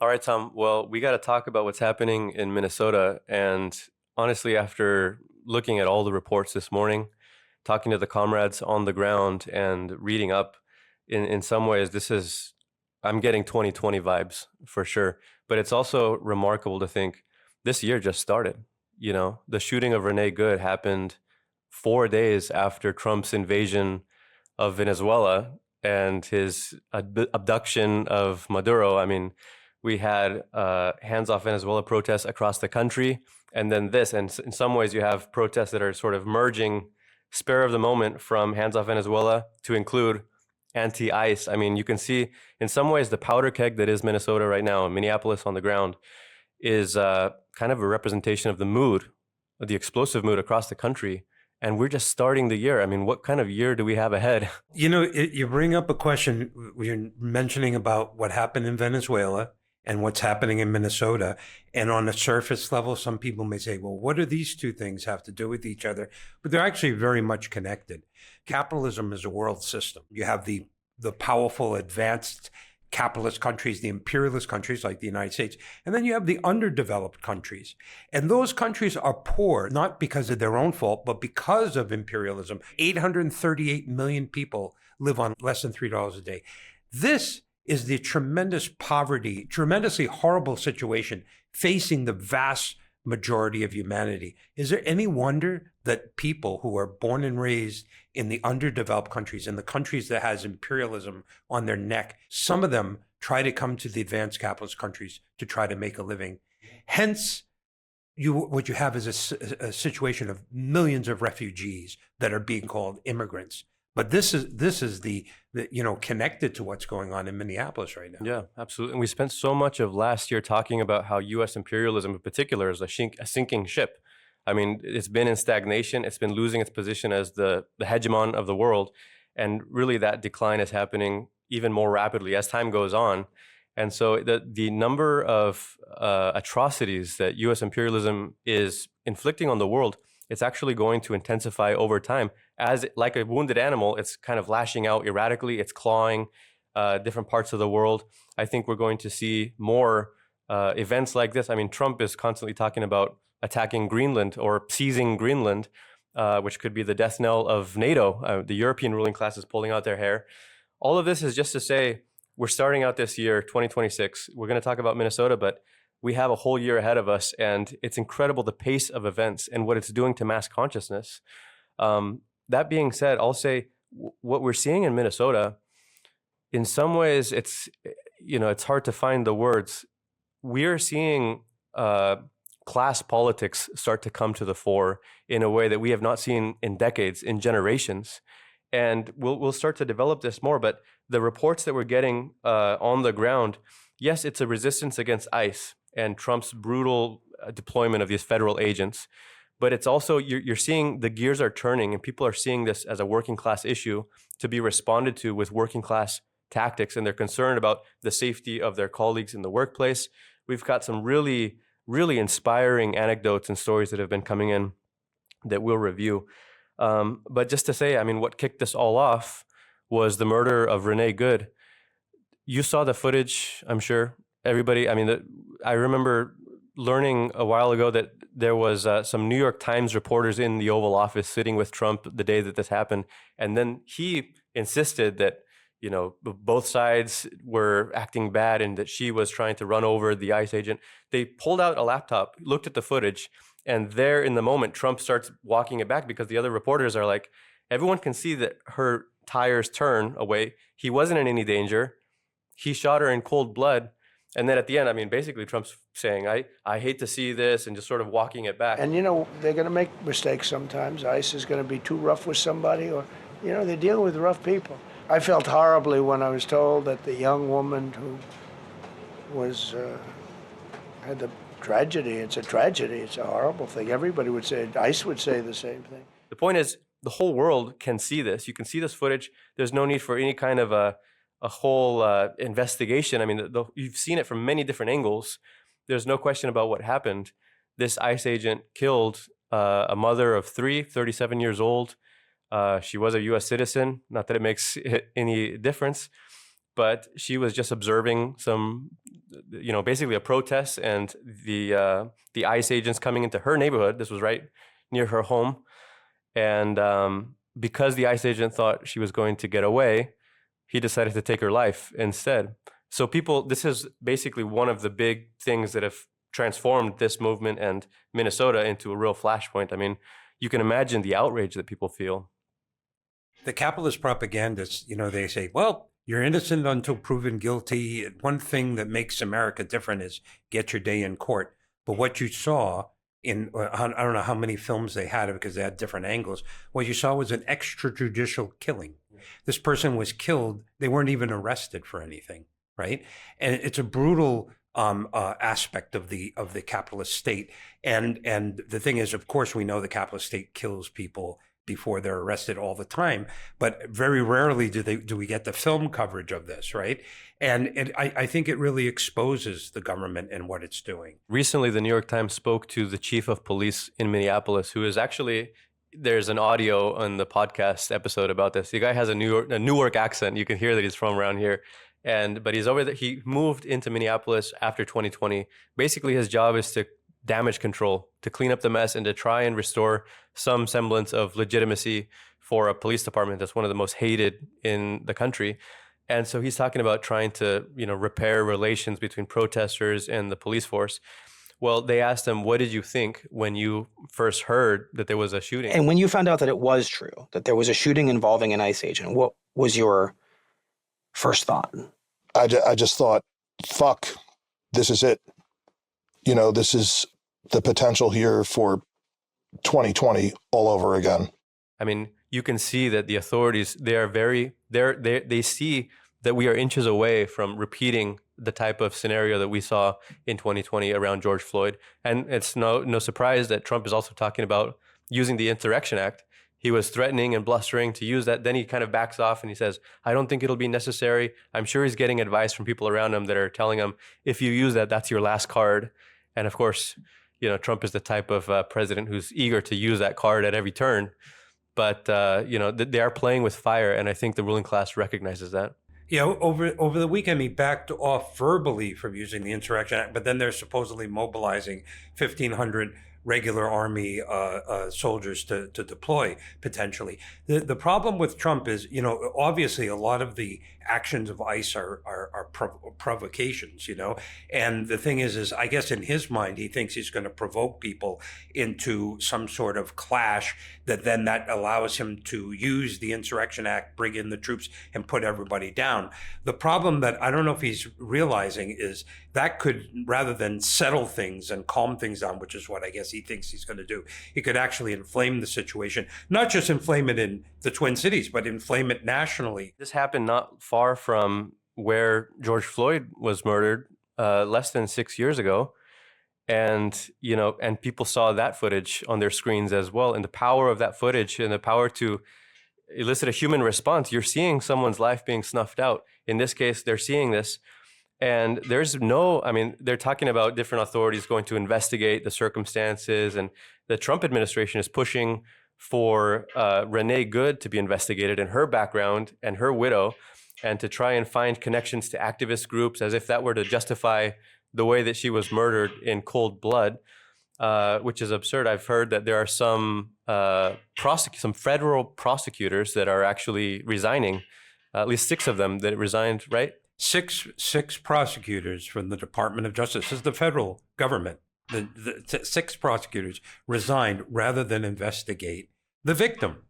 All right, Tom. Well, we got to talk about what's happening in Minnesota. And honestly, after looking at all the reports this morning, talking to the comrades on the ground and reading up, in some ways, I'm getting 2020 vibes for sure. But it's also remarkable to think this year just started. You know, the shooting of Renee Good happened 4 days after Trump's invasion of Venezuela and his abduction of Maduro. I mean, we had hands off Venezuela protests across the country, and then this. And in some ways, you have protests that are sort of merging spur of the moment from hands off Venezuela to include anti-ICE. I mean, you can see in some ways the powder keg that is Minnesota right now, Minneapolis on the ground, is kind of a representation of the mood, of the explosive mood across the country. And we're just starting the year. I mean, what kind of year do we have ahead? You know, you bring up a question. You're mentioning about what happened in Venezuela and what's happening in Minnesota. And on a surface level, some people may say, well, what do these two things have to do with each other? But they're actually very much connected. Capitalism is a world system. You have the powerful, advanced capitalist countries, the imperialist countries like the United States, and then you have the underdeveloped countries. And those countries are poor, not because of their own fault, but because of imperialism. 838 million people live on less than $3 a day. This is the tremendous poverty, tremendously horrible situation facing the vast majority of humanity. Is there any wonder that people who are born and raised in the underdeveloped countries, in the countries that has imperialism on their neck, some of them try to come to the advanced capitalist countries to try to make a living? Hence, what you have is a situation of millions of refugees that are being called immigrants. But this is the connected to what's going on in Minneapolis right now. Yeah, absolutely. And we spent so much of last year talking about how U.S. imperialism in particular is a sinking ship. I mean, it's been in stagnation. It's been losing its position as the hegemon of the world. And really that decline is happening even more rapidly as time goes on. And so the number of atrocities that U.S. imperialism is inflicting on the world, it's actually going to intensify over time. As like a wounded animal, it's kind of lashing out erratically. It's clawing different parts of the world. I think we're going to see more events like this. I mean, Trump is constantly talking about attacking Greenland or seizing Greenland, which could be the death knell of NATO. The European ruling class is pulling out their hair. All of this is just to say we're starting out this year, 2026. We're going to talk about Minnesota, but we have a whole year ahead of us, and it's incredible the pace of events and what it's doing to mass consciousness. That being said, I'll say what we're seeing in Minnesota, in some ways, it's hard to find the words. We're seeing class politics start to come to the fore in a way that we have not seen in decades, in generations. And we'll start to develop this more, but the reports that we're getting on the ground, yes, it's a resistance against ICE and Trump's brutal deployment of these federal agents. But it's also, you're seeing the gears are turning and people are seeing this as a working class issue to be responded to with working class tactics. And they're concerned about the safety of their colleagues in the workplace. We've got some really, really inspiring anecdotes and stories that have been coming in that we'll review. But just to say, I mean, what kicked this all off was the murder of Renee Good. You saw the footage, I'm sure. Everybody, I mean, I remember learning a while ago that there was some New York Times reporters in the Oval Office sitting with Trump the day that this happened. And then he insisted that, both sides were acting bad and that she was trying to run over the ICE agent. They pulled out a laptop, looked at the footage, and there in the moment, Trump starts walking it back because the other reporters are like, everyone can see that her tires turn away. He wasn't in any danger. He shot her in cold blood. And then at the end, I mean, basically Trump's saying, I hate to see this, and just sort of walking it back. And, they're going to make mistakes sometimes. ICE is going to be too rough with somebody, or, they're dealing with rough people. I felt horribly when I was told that the young woman who was, had the tragedy, it's a tragedy, it's a horrible thing. Everybody would say, ICE would say the same thing. The point is, the whole world can see this. You can see this footage. There's no need for any kind of a whole investigation. I mean, you've seen it from many different angles. There's no question about what happened. This ICE agent killed a mother of 37 years old. She was a U.S. citizen, not that it makes any difference. but she was just observing some, basically a protest and the ICE agents coming into her neighborhood. This was right near her home. And because the ICE agent thought she was going to get away, he decided to take her life instead. So this is basically one of the big things that have transformed this movement and Minnesota into a real flashpoint. I mean, you can imagine the outrage that people feel. The capitalist propagandists, they say, well, you're innocent until proven guilty. One thing that makes America different is get your day in court. But what you saw in, I don't know how many films they had because they had different angles. What you saw was an extrajudicial killing. This person was killed. They weren't even arrested for anything, right? And it's a brutal aspect of the capitalist state. And the thing is, of course, we know the capitalist state kills people before they're arrested all the time, but very rarely do we get the film coverage of this, right? And I think it really exposes the government and what it's doing. Recently, the New York Times spoke to the chief of police in Minneapolis, who is actually, there's an audio on the podcast episode about this. The guy has a Newark accent. You can hear that he's from around here. But he's over there. He moved into Minneapolis after 2020. Basically, his job is to damage control, to clean up the mess, and to try and restore some semblance of legitimacy for a police department that's one of the most hated in the country. And so he's talking about trying to, repair relations between protesters and the police force. Well, they asked him, what did you think when you first heard that there was a shooting? And when you found out that it was true, that there was a shooting involving an ICE agent, what was your first thought? I just thought, fuck, this is it. This is the potential here for 2020 all over again. I mean, you can see that the authorities, they see that we are inches away from repeating the type of scenario that we saw in 2020 around George Floyd. And it's no surprise that Trump is also talking about using the Insurrection Act. He was threatening and blustering to use that. Then he kind of backs off and he says, I don't think it'll be necessary. I'm sure he's getting advice from people around him that are telling him, if you use that, that's your last card. And of course, Trump is the type of president who's eager to use that card at every turn. But, they are playing with fire. And I think the ruling class recognizes that. Over the weekend, he backed off verbally from using the Insurrection Act, but then they're supposedly mobilizing 1,500 regular army soldiers to deploy potentially. The problem with Trump is, obviously a lot of the actions of ICE are provocations, and the thing is I guess in his mind, he thinks he's going to provoke people into some sort of clash that allows him to use the Insurrection Act, bring in the troops and put everybody down. The problem that I don't know if he's realizing is that could, rather than settle things and calm things down, which is what I guess he thinks he's going to do, he could actually inflame the situation, not just inflame it in the Twin Cities, but inflame it nationally. This happened not far from where George Floyd was murdered less than 6 years ago. And people saw that footage on their screens as well. And the power of that footage and the power to elicit a human response, you're seeing someone's life being snuffed out. In this case, they're seeing this. And they're talking about different authorities going to investigate the circumstances. And the Trump administration is pushing for Renee Good to be investigated and her background and her widow, and to try and find connections to activist groups, as if that were to justify the way that she was murdered in cold blood, which is absurd. I've heard that there are some federal prosecutors that are actually resigning, at least 6 of them that resigned, right? Six prosecutors from the Department of Justice. This is the federal government. The 6 prosecutors resigned rather than investigate the victim.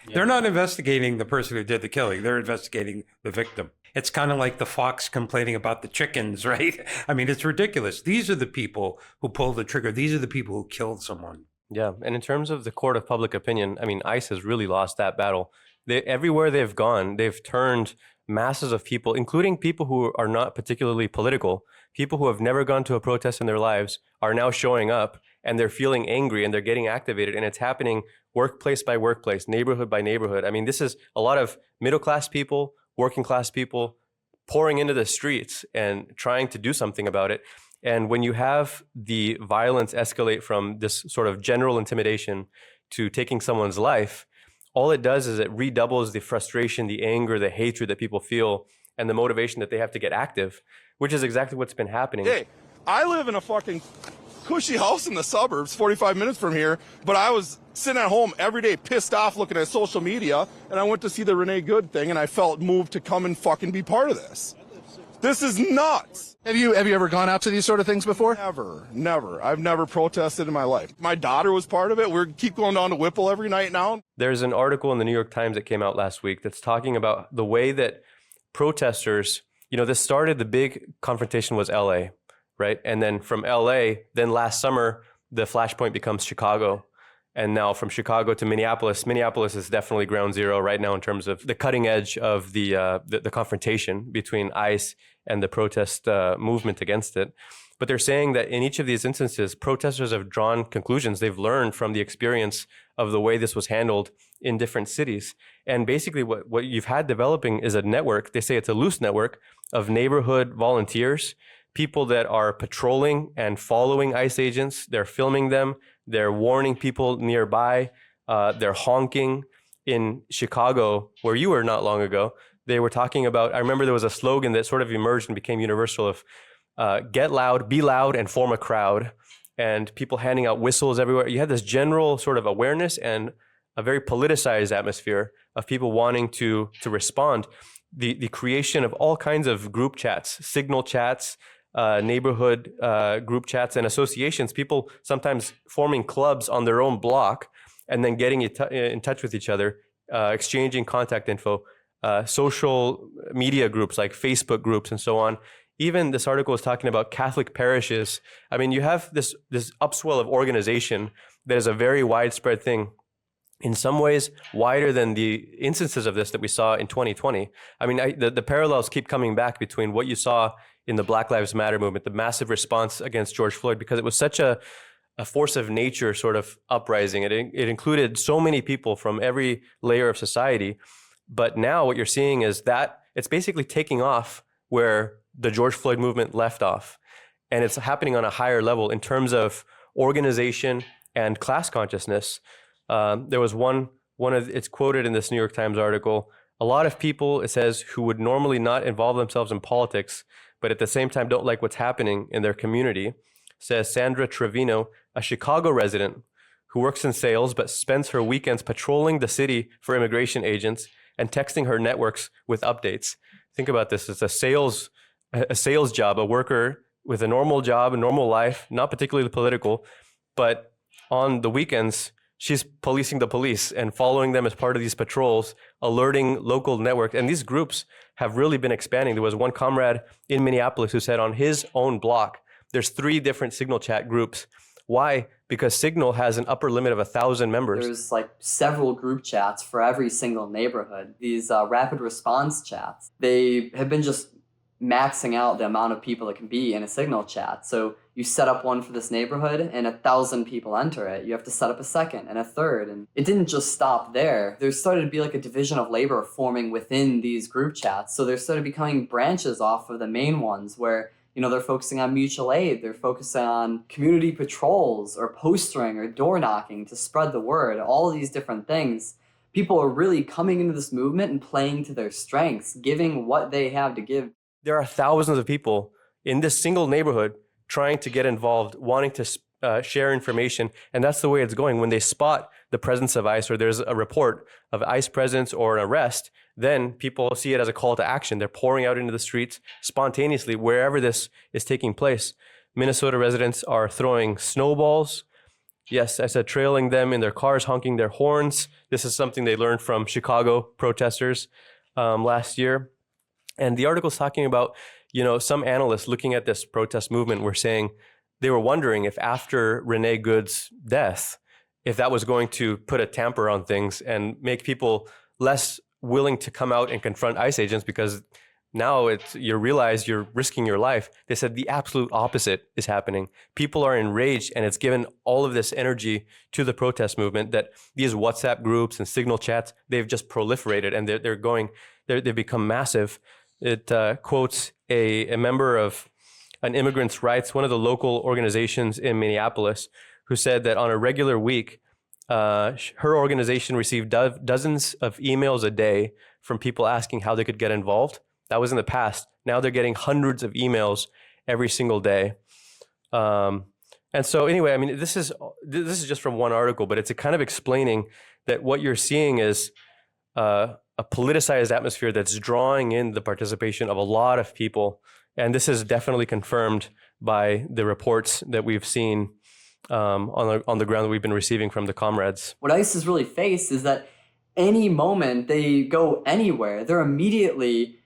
Yeah. They're not investigating the person who did the killing. They're investigating the victim. It's kind of like the fox complaining about the chickens, right? I mean, it's ridiculous. These are the people who pulled the trigger. These are the people who killed someone. Yeah. And in terms of the court of public opinion, I mean, ICE has really lost that battle. Everywhere they've gone, they've turned masses of people, including people who are not particularly political, people who have never gone to a protest in their lives, are now showing up, and they're feeling angry and they're getting activated, and it's happening workplace by workplace, neighborhood by neighborhood. I mean, this is a lot of middle-class people, working-class people pouring into the streets and trying to do something about it. And when you have the violence escalate from this sort of general intimidation to taking someone's life, all it does is it redoubles the frustration, the anger, the hatred that people feel. and the motivation that they have to get active, which is exactly what's been happening. Hey, I live in a fucking cushy house in the suburbs, 45 minutes from here, but I was sitting at home every day pissed off looking at social media, and I went to see the Renee Good thing, and I felt moved to come and fucking be part of this. This is nuts. Have you ever gone out to these sort of things before? Never. I've never protested in my life. My daughter was part of it. We keep going down to Whipple every night now. There's an article in the New York Times that came out last week that's talking about the way that protesters, this started, the big confrontation was LA, right? And then from LA, then last summer, the flashpoint becomes Chicago. And now from Chicago to Minneapolis is definitely ground zero right now in terms of the cutting edge of the confrontation between ICE and the protest movement against it. But they're saying that in each of these instances, protesters have drawn conclusions. They've learned from the experience of the way this was handled in different cities. And basically what you've had developing is a network. They say it's a loose network of neighborhood volunteers, people that are patrolling and following ICE agents. They're filming them. They're warning people nearby. They're honking. In Chicago, where you were not long ago, they were talking about, I remember there was a slogan that sort of emerged and became universal of get loud, be loud, and form a crowd. And people handing out whistles everywhere. You had this general sort of awareness and a very politicized atmosphere of people wanting to respond. The creation of all kinds of group chats, signal chats, neighborhood group chats and associations, people sometimes forming clubs on their own block and then getting in touch with each other, exchanging contact info, social media groups like Facebook groups and so on. Even this article is talking about Catholic parishes. I mean, you have this upswell of organization that is a very widespread thing. In some ways, wider than the instances of this that we saw in 2020. I mean, the parallels keep coming back between what you saw in the Black Lives Matter movement, the massive response against George Floyd, because it was such a force of nature sort of uprising. It included so many people from every layer of society. But now what you're seeing is that it's basically taking off where the George Floyd movement left off. And it's happening on a higher level in terms of organization and class consciousness. There was one of it's quoted in this New York Times article. A lot of people, it says, who would normally not involve themselves in politics, but at the same time don't like what's happening in their community, says Sandra Trevino, a Chicago resident who works in sales but spends her weekends patrolling the city for immigration agents and texting her networks with updates. Think about this: it's a sales job, a worker with a normal job, a normal life, not particularly political, but on the weekends, she's policing the police and following them as part of these patrols, alerting local networks. And these groups have really been expanding. There was one comrade in Minneapolis who said on his own block, there's 3 different Signal chat groups. Why? Because Signal has an upper limit of 1,000 members. There's like several group chats for every single neighborhood. These rapid response chats, they have been just maxing out the amount of people that can be in a Signal chat. So you set up one for this neighborhood and 1,000 people enter it. You have to set up a second and a third. And it didn't just stop there. There started to be like a division of labor forming within these group chats. So there started becoming branches off of the main ones where, they're focusing on mutual aid. They're focusing on community patrols or postering or door knocking to spread the word. All of these different things. People are really coming into this movement and playing to their strengths, giving what they have to give. There are thousands of people in this single neighborhood trying to get involved, wanting to share information. And that's the way it's going. When they spot the presence of ICE or there's a report of ICE presence or an arrest, then people see it as a call to action. They're pouring out into the streets spontaneously wherever this is taking place. Minnesota residents are throwing snowballs. Yes, I said trailing them in their cars, honking their horns. This is something they learned from Chicago protesters last year. And the article's talking about, some analysts looking at this protest movement were saying they were wondering if after Renee Good's death, if that was going to put a tamper on things and make people less willing to come out and confront ICE agents, because now you realize you're risking your life. They said the absolute opposite is happening. People are enraged, and it's given all of this energy to the protest movement that these WhatsApp groups and Signal chats, they've just proliferated and they've become massive. It quotes a member of an immigrants' rights, one of the local organizations in Minneapolis, who said that on a regular week, her organization received dozens of emails a day from people asking how they could get involved. That was in the past. Now they're getting hundreds of emails every single day. And so anyway, I mean, this is just from one article, but it's a kind of explaining that what you're seeing is a politicized atmosphere that's drawing in the participation of a lot of people. And this is definitely confirmed by the reports that we've seen on the ground that we've been receiving from the comrades. What ICE has really faced is that any moment they go anywhere, they're immediately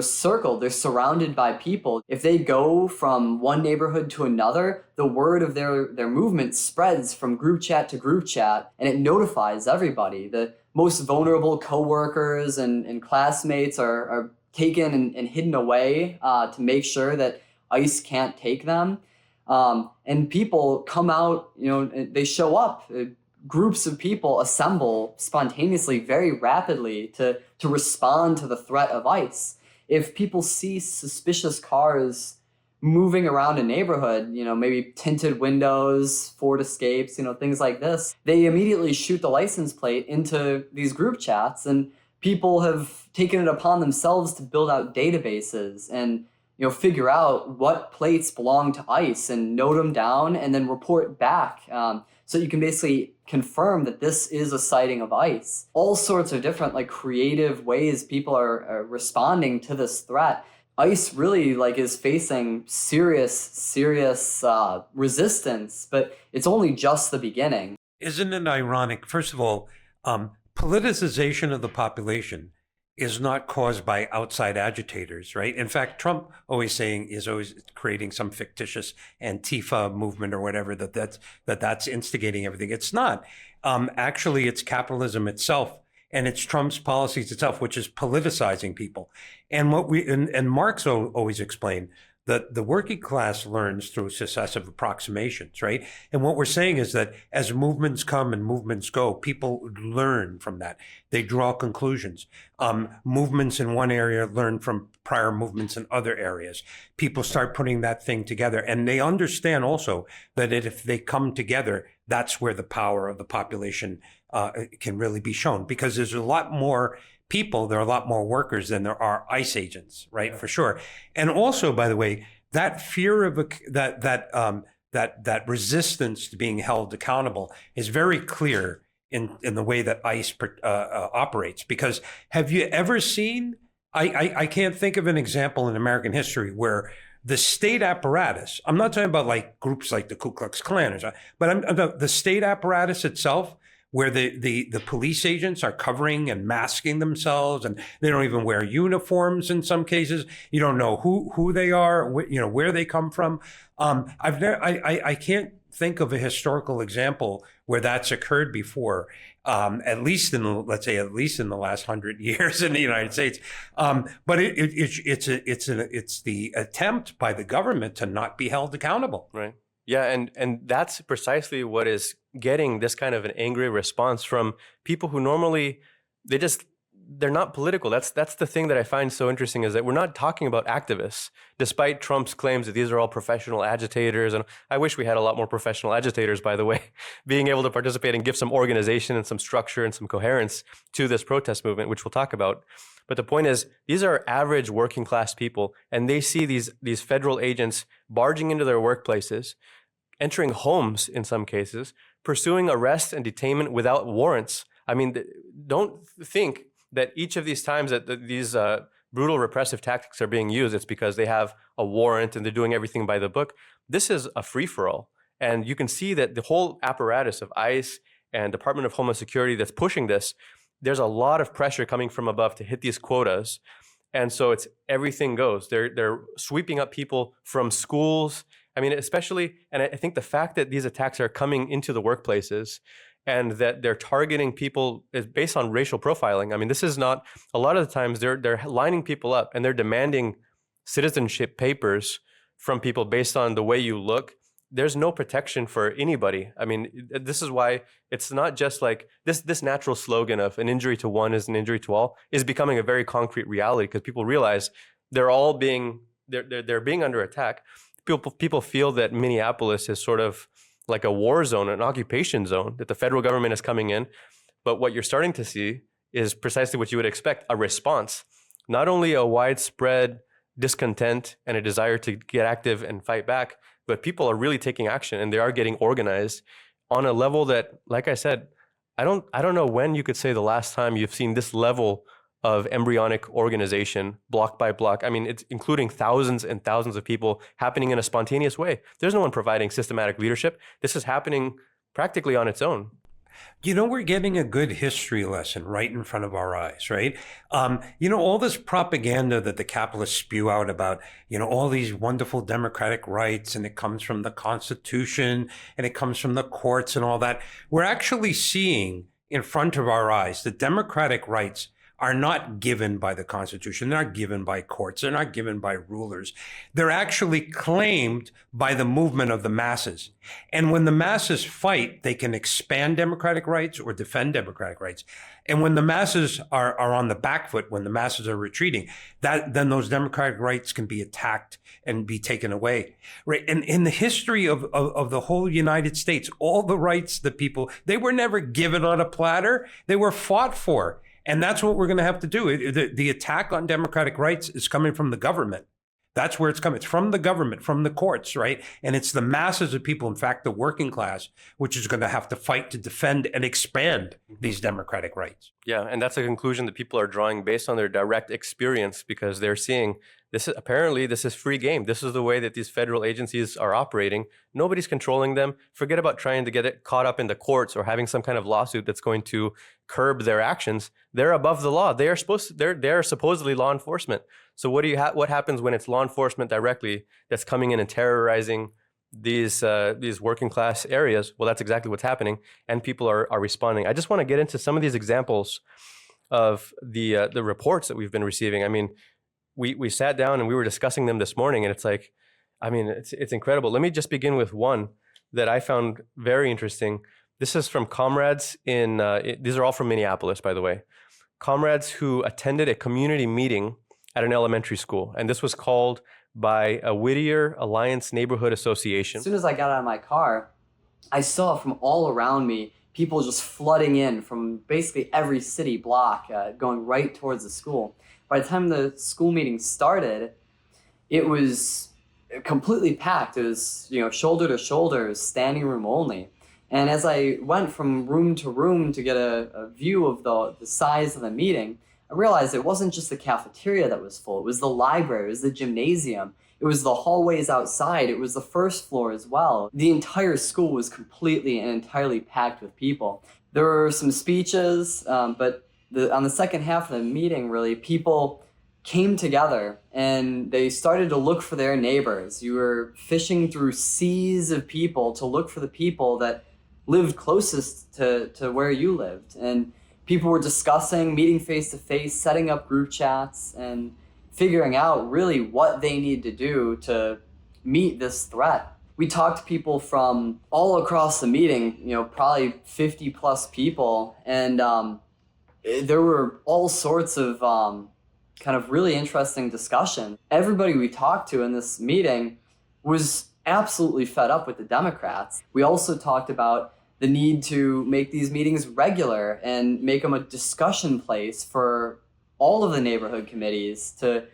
circled. They're surrounded by people. If they go from one neighborhood to another, the word of their movement spreads from group chat to group chat, and it notifies everybody. The most vulnerable coworkers and classmates are taken and hidden away to make sure that ICE can't take them. And people come out, they show up. Groups of people assemble spontaneously, very rapidly to respond to the threat of ICE. If people see suspicious cars moving around a neighborhood, maybe tinted windows, Ford Escapes, things like this, they immediately shoot the license plate into these group chats, and people have taken it upon themselves to build out databases and figure out what plates belong to ICE and note them down and then report back. So you can basically confirm that this is a sighting of ICE. All sorts of different creative ways people are responding to this threat. ICE really is facing serious resistance, but it's only just the beginning. Isn't it ironic? First of all, politicization of the population is not caused by outside agitators, right? In fact, Trump is always creating some fictitious Antifa movement or whatever that's instigating everything. It's not. Actually, it's capitalism itself, and it's Trump's policies itself, which is politicizing people. And what and Marx always explained that the working class learns through successive approximations, right? And what we're saying is that as movements come and movements go, people learn from that. They draw conclusions. Movements in one area learn from prior movements in other areas. People start putting that thing together. And they understand also that if they come together, that's where the power of the population can really be shown, because there's a lot more people, there are a lot more workers than there are ICE agents, right? For sure. And also, by the way, that fear of that resistance to being held accountable is very clear in the way that ICE operates. Because have you ever seen? I can't think of an example in American history where the state apparatus. I'm not talking about groups like the Ku Klux Klan, but I'm about the state apparatus itself, where the police agents are covering and masking themselves, and they don't even wear uniforms in some cases. You don't know who they are, where they come from. I can't think of a historical example where that's occurred before, at least in the last 100 years in the United States. But it's the attempt by the government to not be held accountable. Right. Yeah, and that's precisely what is getting this kind of an angry response from people who normally they're not political. That's the thing that I find so interesting, is that we're not talking about activists, despite Trump's claims that these are all professional agitators. And I wish we had a lot more professional agitators, by the way, being able to participate and give some organization and some structure and some coherence to this protest movement, which we'll talk about. But the point is, these are average working class people, and they see these federal agents barging into their workplaces, entering homes in some cases, pursuing arrest and detainment without warrants. I mean, don't think that each of these times that these brutal repressive tactics are being used, it's because they have a warrant and they're doing everything by the book. This is a free-for-all. And you can see that the whole apparatus of ICE and Department of Homeland Security that's pushing this, there's a lot of pressure coming from above to hit these quotas. And so it's everything goes. They're sweeping up people from schools. I mean, especially, and I think the fact that these attacks are coming into the workplaces and that they're targeting people is based on racial profiling. I mean, this is not, a lot of the times they're lining people up and they're demanding citizenship papers from people based on the way you look. There's no protection for anybody. I mean, this is why it's not just this natural slogan of an injury to one is an injury to all is becoming a very concrete reality, because people realize they're being under attack. People feel that Minneapolis is sort of like a war zone, an occupation zone, that the federal government is coming in. But what you're starting to see is precisely what you would expect, a response. not only a widespread discontent and a desire to get active and fight back, but people are really taking action and they are getting organized on a level that, like I said, I don't know when you could say the last time you've seen this level of embryonic organization, block by block. I mean, it's including thousands and thousands of people happening in a spontaneous way. There's no one providing systematic leadership. This is happening practically on its own. You know, we're getting a good history lesson right in front of our eyes, right? You know, all this propaganda that the capitalists spew out about, you know, all these wonderful democratic rights, and it comes from the Constitution and it comes from the courts and all that. We're actually seeing in front of our eyes that democratic rights are not given by the Constitution. They're not given by courts. They're not given by rulers. They're actually claimed by the movement of the masses. And when the masses fight, they can expand democratic rights or defend democratic rights. And when the masses are on the back foot, when the masses are retreating, then those democratic rights can be attacked and be taken away. Right? And in the history of the whole United States, all the rights that people, they were never given on a platter. They were fought for. And that's what we're going to have to do. The attack on democratic rights is coming from the government. That's where it's coming. It's from the government, from the courts, right? And it's the masses of people, in fact, the working class, which is going to have to fight to defend and expand these democratic rights. Yeah, and that's a conclusion that people are drawing based on their direct experience, because they're seeing this is free game. This is the way that these federal agencies are operating. Nobody's controlling them. Forget about trying to get it caught up in the courts or having some kind of lawsuit that's going to curb their actions. They're above the law. They're supposedly law enforcement. So what happens when it's law enforcement directly that's coming in and terrorizing these working class areas? Well, that's exactly what's happening, and people are responding. I just want to get into some of these examples of the reports that we've been receiving. I mean, we sat down and we were discussing them this morning, and it's like, I mean, it's incredible. Let me just begin with one that I found very interesting. This is from comrades these are all from Minneapolis, by the way. Comrades who attended a community meeting at an elementary school, and this was called by a Whittier Alliance Neighborhood Association. As soon as I got out of my car, I saw from all around me people just flooding in from basically every city block, going right towards the school. By the time the school meeting started, it was completely packed. It was, shoulder to shoulder, standing room only. And as I went from room to room to get a view of the size of the meeting, I realized it wasn't just the cafeteria that was full. It was the library, it was the gymnasium, it was the hallways outside, it was the first floor as well. The entire school was completely and entirely packed with people. There were some speeches, but on the second half of the meeting, really, people came together and they started to look for their neighbors. You were fishing through seas of people to look for the people that lived closest to where you lived. And people were discussing, meeting face to face, setting up group chats, and figuring out really what they need to do to meet this threat. We talked to people from all across the meeting, probably 50 plus people, and there were all sorts of kind of really interesting discussion. Everybody we talked to in this meeting was absolutely fed up with the Democrats. We also talked about the need to make these meetings regular and make them a discussion place for all of the neighborhood committees to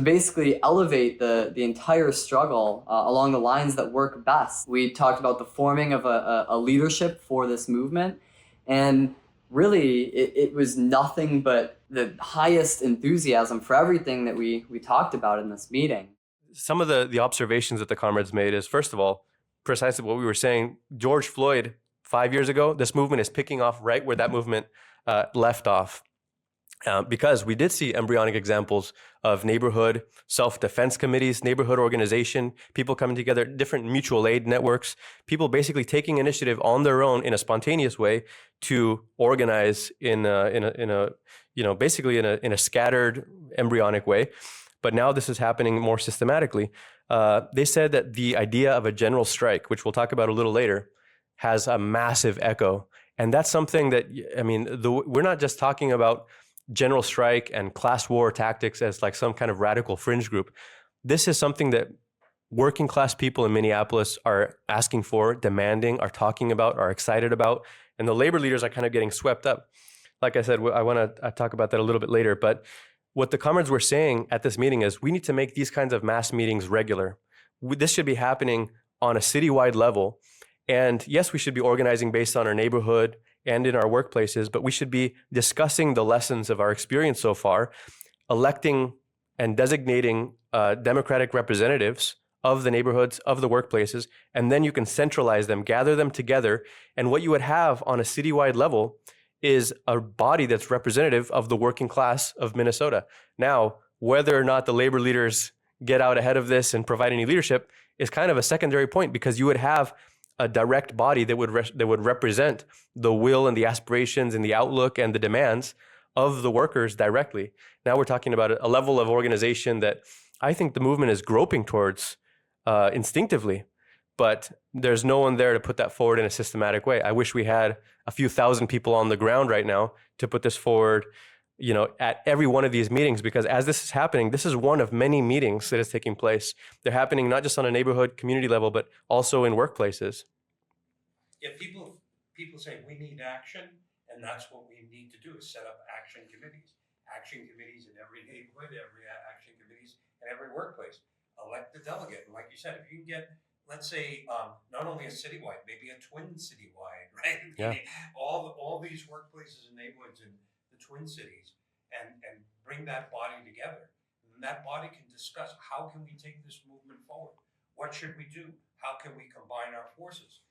basically elevate the entire struggle along the lines that work best. We talked about the forming of a leadership for this movement, and really it was nothing but the highest enthusiasm for everything that we talked about in this meeting. Some of the observations that the comrades made is, first of all, precisely what we were saying. George Floyd, 5 years ago, this movement is picking off right where that movement left off. Because we did see embryonic examples of neighborhood self-defense committees, neighborhood organization, people coming together, different mutual aid networks, people basically taking initiative on their own in a spontaneous way to organize in a scattered embryonic way. But now this is happening more systematically. They said that the idea of a general strike, which we'll talk about a little later, has a massive echo. And that's something that, we're not just talking about general strike and class war tactics as like some kind of radical fringe group. This is something that working class people in Minneapolis are asking for, demanding, are talking about, are excited about, and the labor leaders are kind of getting swept up. Like I said, I want to talk about that a little bit later, but what the comrades were saying at this meeting is we need to make these kinds of mass meetings regular. This should be happening on a citywide level. And yes, we should be organizing based on our neighborhood and in our workplaces, but we should be discussing the lessons of our experience so far, electing and designating democratic representatives of the neighborhoods, of the workplaces, and then you can centralize them, gather them together. And what you would have on a citywide level is a body that's representative of the working class of Minnesota. Now, whether or not the labor leaders get out ahead of this and provide any leadership is kind of a secondary point, because you would have a direct body that would represent the will and the aspirations and the outlook and the demands of the workers directly. Now we're talking about a level of organization that I think the movement is groping towards instinctively, but there's no one there to put that forward in a systematic way. I wish we had a few thousand people on the ground right now to put this forward, at every one of these meetings, because as this is happening, this is one of many meetings that is taking place. They're happening not just on a neighborhood community level, but also in workplaces. Yeah, people say we need action, and that's what we need to do is set up action committees in every neighborhood, every action committees in every workplace. Elect the delegate, and like you said, if you can get, let's say, not only a citywide, maybe a twin citywide, right? Yeah. All these workplaces and neighborhoods in the Twin Cities, and bring that body together. And that body can discuss, how can we take this movement forward? What should we do? How can we combine our forces?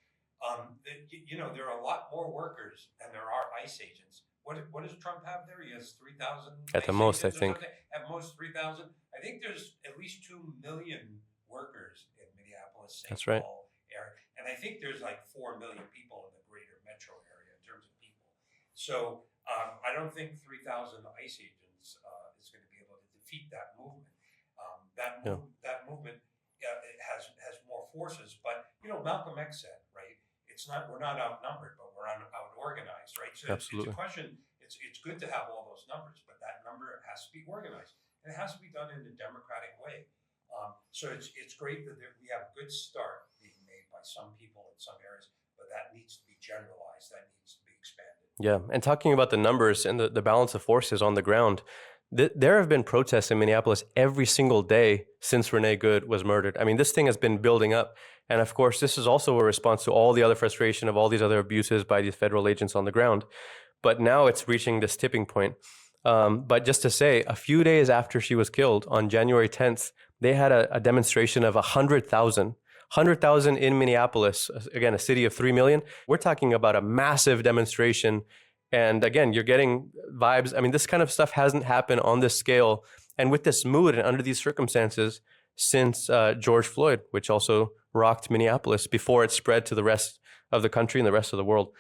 There are a lot more workers than there are ICE agents. What does Trump have there? He has 3,000 At the most, I think. At most 3,000. I think there's at least 2 million workers in Minneapolis, St. That's right. Paul area. And I think there's like 4 million people in the greater metro area in terms of people. So I don't think 3,000 ICE agents is going to be able to defeat that movement. That movement has more forces. But Malcolm X said, right? We're not outnumbered, but we're out-organized, right? So Absolutely. It's a question. It's good to have all those numbers, but that number has to be organized, and it has to be done in a democratic way. So it's great that we have a good start being made by some people in some areas, but that needs to be generalized. That needs to be expanded. Yeah, and talking about the numbers and the balance of forces on the ground, there have been protests in Minneapolis every single day since Renee Good was murdered. I mean, this thing has been building up. And of course, this is also a response to all the other frustration of all these other abuses by these federal agents on the ground. But now it's reaching this tipping point. But just to say, a few days after she was killed, on January 10th, they had a demonstration of 100,000 in Minneapolis, again, a city of 3 million. We're talking about a massive demonstration. And again, you're getting vibes. I mean, this kind of stuff hasn't happened on this scale and with this mood and under these circumstances since George Floyd, which also rocked Minneapolis before it spread to the rest of the country and the rest of the world.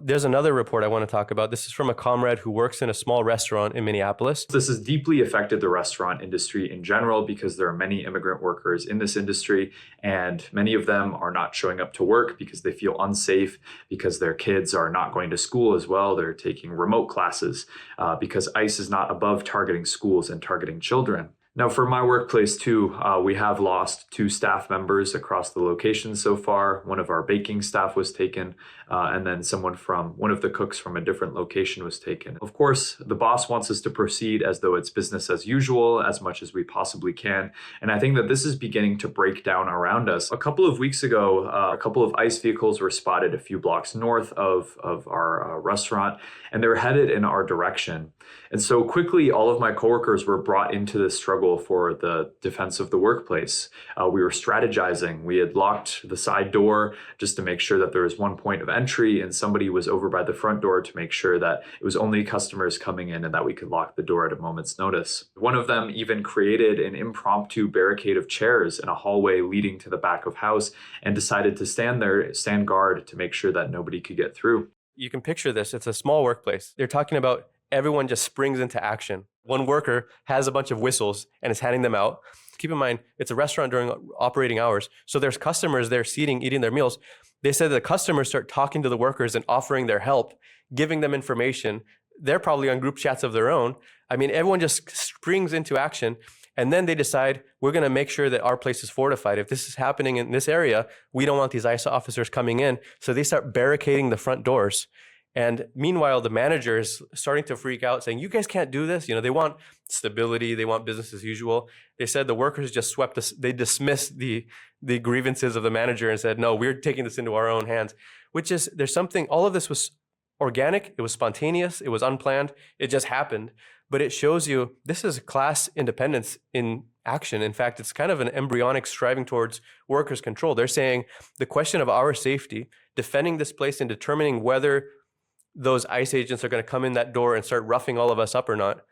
There's another report I want to talk about. This is from a comrade who works in a small restaurant in Minneapolis. This has deeply affected the restaurant industry in general because there are many immigrant workers in this industry, and many of them are not showing up to work because they feel unsafe, because their kids are not going to school as well. They're taking remote classes because ICE is not above targeting schools and targeting children. Now, for my workplace too, we have lost 2 staff members across the location so far. One of our baking staff was taken, and then one of the cooks from a different location was taken. Of course, the boss wants us to proceed as though it's business as usual as much as we possibly can. And I think that this is beginning to break down around us. A couple of weeks ago, a couple of ICE vehicles were spotted a few blocks north of our restaurant, and they were headed in our direction. And so quickly, all of my coworkers were brought into this struggle for the defense of the workplace. We were strategizing. We had locked the side door just to make sure that there was one point of entry, and somebody was over by the front door to make sure that it was only customers coming in and that we could lock the door at a moment's notice. One of them even created an impromptu barricade of chairs in a hallway leading to the back of house and decided to stand guard to make sure that nobody could get through. You can picture this. It's a small workplace. They're talking about everyone just springs into action. One worker has a bunch of whistles and is handing them out. Keep in mind, it's a restaurant during operating hours. So there's customers there eating their meals. They said the customers start talking to the workers and offering their help, giving them information. They're probably on group chats of their own. I mean, everyone just springs into action. And then they decide, we're going to make sure that our place is fortified. If this is happening in this area, we don't want these ICE officers coming in. So they start barricading the front doors. And meanwhile, the manager is starting to freak out, saying, "You guys can't do this." They want stability, they want business as usual. They said the workers just swept this, they dismissed the grievances of the manager and said, "No, we're taking this into our own hands." Which is, there's something, all of this was organic, it was spontaneous, it was unplanned, it just happened. But it shows you this is class independence in action. In fact, it's kind of an embryonic striving towards workers' control. They're saying the question of our safety, defending this place and determining whether those ICE agents are going to come in that door and start roughing all of us up or not,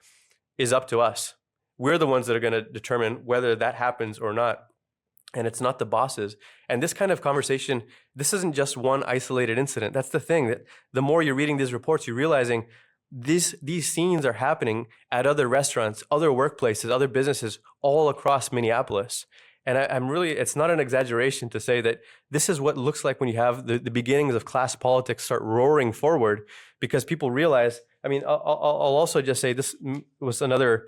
is up to us. We're the ones that are going to determine whether that happens or not. And it's not the bosses. And this kind of conversation, this isn't just one isolated incident. That's the thing, that the more you're reading these reports, you're realizing these scenes are happening at other restaurants, other workplaces, other businesses all across Minneapolis. And I'm really, it's not an exaggeration to say that this is what it looks like when you have the beginnings of class politics start roaring forward, because people realize, I mean, I'll also just say this was another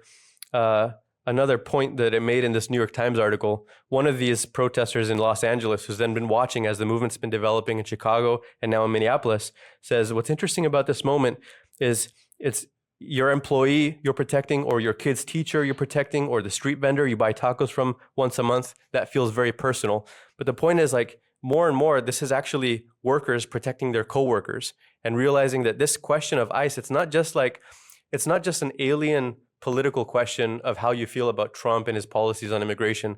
point that it made in this New York Times article. One of these protesters in Los Angeles, who's then been watching as the movement's been developing in Chicago and now in Minneapolis, says, what's interesting about this moment is it's your employee you're protecting, or your kid's teacher you're protecting, or the street vendor you buy tacos from once a month. That feels very personal. But the point is, like, more and more, this is actually workers protecting their coworkers and realizing that this question of ICE, it's not just an alien political question of how you feel about Trump and his policies on immigration.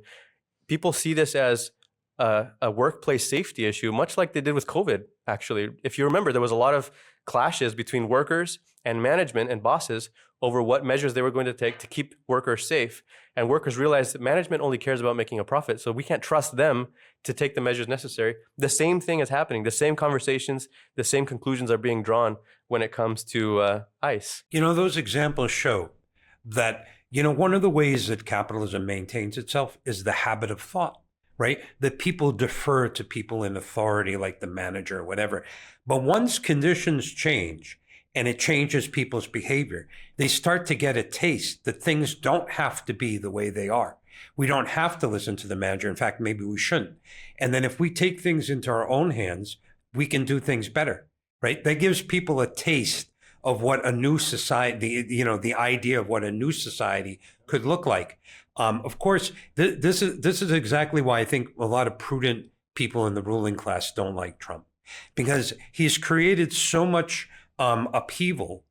People see this as a workplace safety issue, much like they did with COVID, actually. If you remember, there was a lot of clashes between workers and management and bosses over what measures they were going to take to keep workers safe. And workers realized that management only cares about making a profit, so we can't trust them to take the measures necessary. The same thing is happening. The same conversations, the same conclusions are being drawn when it comes to ICE. Those examples show that, one of the ways that capitalism maintains itself is the habit of thought, right? That people defer to people in authority, like the manager or whatever. But once conditions change and it changes people's behavior, they start to get a taste that things don't have to be the way they are. We don't have to listen to the manager. In fact, maybe we shouldn't. And then if we take things into our own hands, we can do things better, right? That gives people a taste of what a new society, the idea of what a new society could look like. Of course, this is exactly why I think a lot of prudent people in the ruling class don't like Trump, because he's created so much upheaval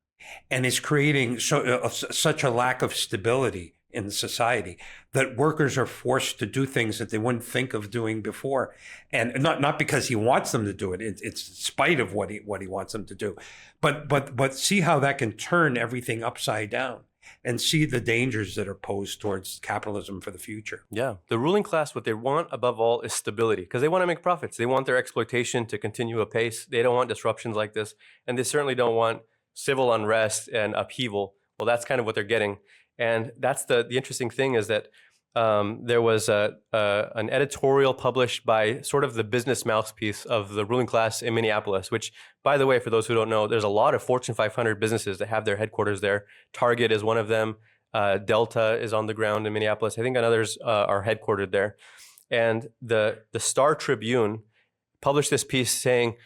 and is creating such a lack of stability in society that workers are forced to do things that they wouldn't think of doing before, and not because he wants them to do it. It's in spite of what he wants them to do, but see how that can turn everything upside down, and see the dangers that are posed towards capitalism for the future. Yeah, the ruling class, what they want above all is stability, because they want to make profits. They want their exploitation to continue apace. They don't want disruptions like this, and they certainly don't want civil unrest and upheaval. Well, that's kind of what they're getting. And that's the interesting thing, is that there was an editorial published by sort of the business mouthpiece of the ruling class in Minneapolis, which, by the way, for those who don't know, there's a lot of Fortune 500 businesses that have their headquarters there. Target is one of them. Delta is on the ground in Minneapolis. I think others are headquartered there. And the Star Tribune published this piece saying,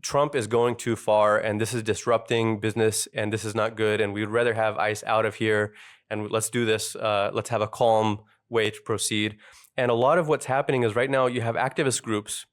Trump is going too far, and this is disrupting business, and this is not good, and we'd rather have ICE out of here, and let's do this. Let's have a calm way to proceed. And a lot of what's happening is right now you have activist groups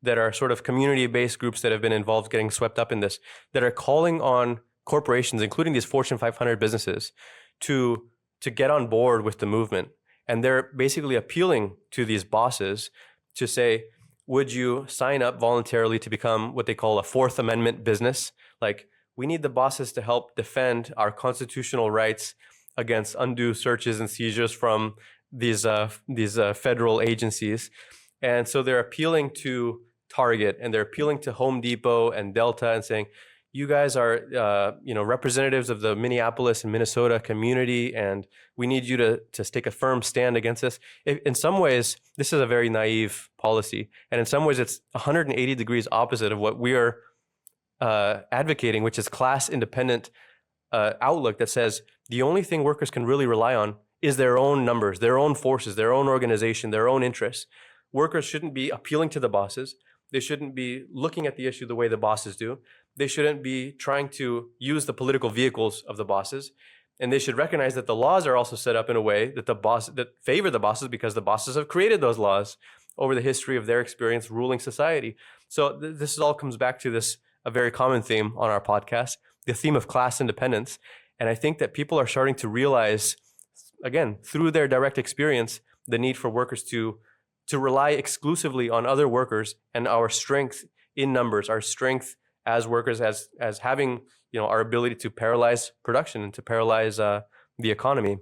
that are sort of community-based groups that have been involved, getting swept up in this, that are calling on corporations, including these Fortune 500 businesses, to get on board with the movement. And they're basically appealing to these bosses to say, would you sign up voluntarily to become what they call a Fourth Amendment business? Like, we need the bosses to help defend our constitutional rights against undue searches and seizures from these federal agencies. And so they're appealing to Target, and they're appealing to Home Depot and Delta, and saying, you guys are representatives of the Minneapolis and Minnesota community, and we need you to take a firm stand against this. In some ways, this is a very naive policy, and in some ways, it's 180 degrees opposite of what we are advocating, which is class-independent outlook that says the only thing workers can really rely on is their own numbers, their own forces, their own organization, their own interests. Workers shouldn't be appealing to the bosses. They shouldn't be looking at the issue the way the bosses do. They shouldn't be trying to use the political vehicles of the bosses. And they should recognize that the laws are also set up in a way that favor the bosses, because the bosses have created those laws over the history of their experience ruling society. So this all comes back to a very common theme on our podcast, the theme of class independence. And I think that people are starting to realize, again, through their direct experience, the need for workers to rely exclusively on other workers, and our strength in numbers, our strength as workers, as having, our ability to paralyze production and to paralyze the economy.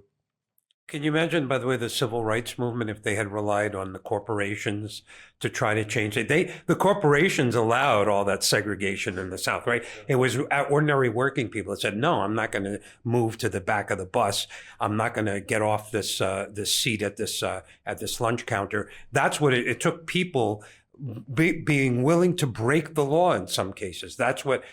Can you imagine, by the way, the civil rights movement, if they had relied on the corporations to try to change it? The corporations allowed all that segregation in the South, right? It was ordinary working people that said, no, I'm not going to move to the back of the bus. I'm not going to get off this seat at this lunch counter. That's what it took. People being willing to break the law in some cases. That's what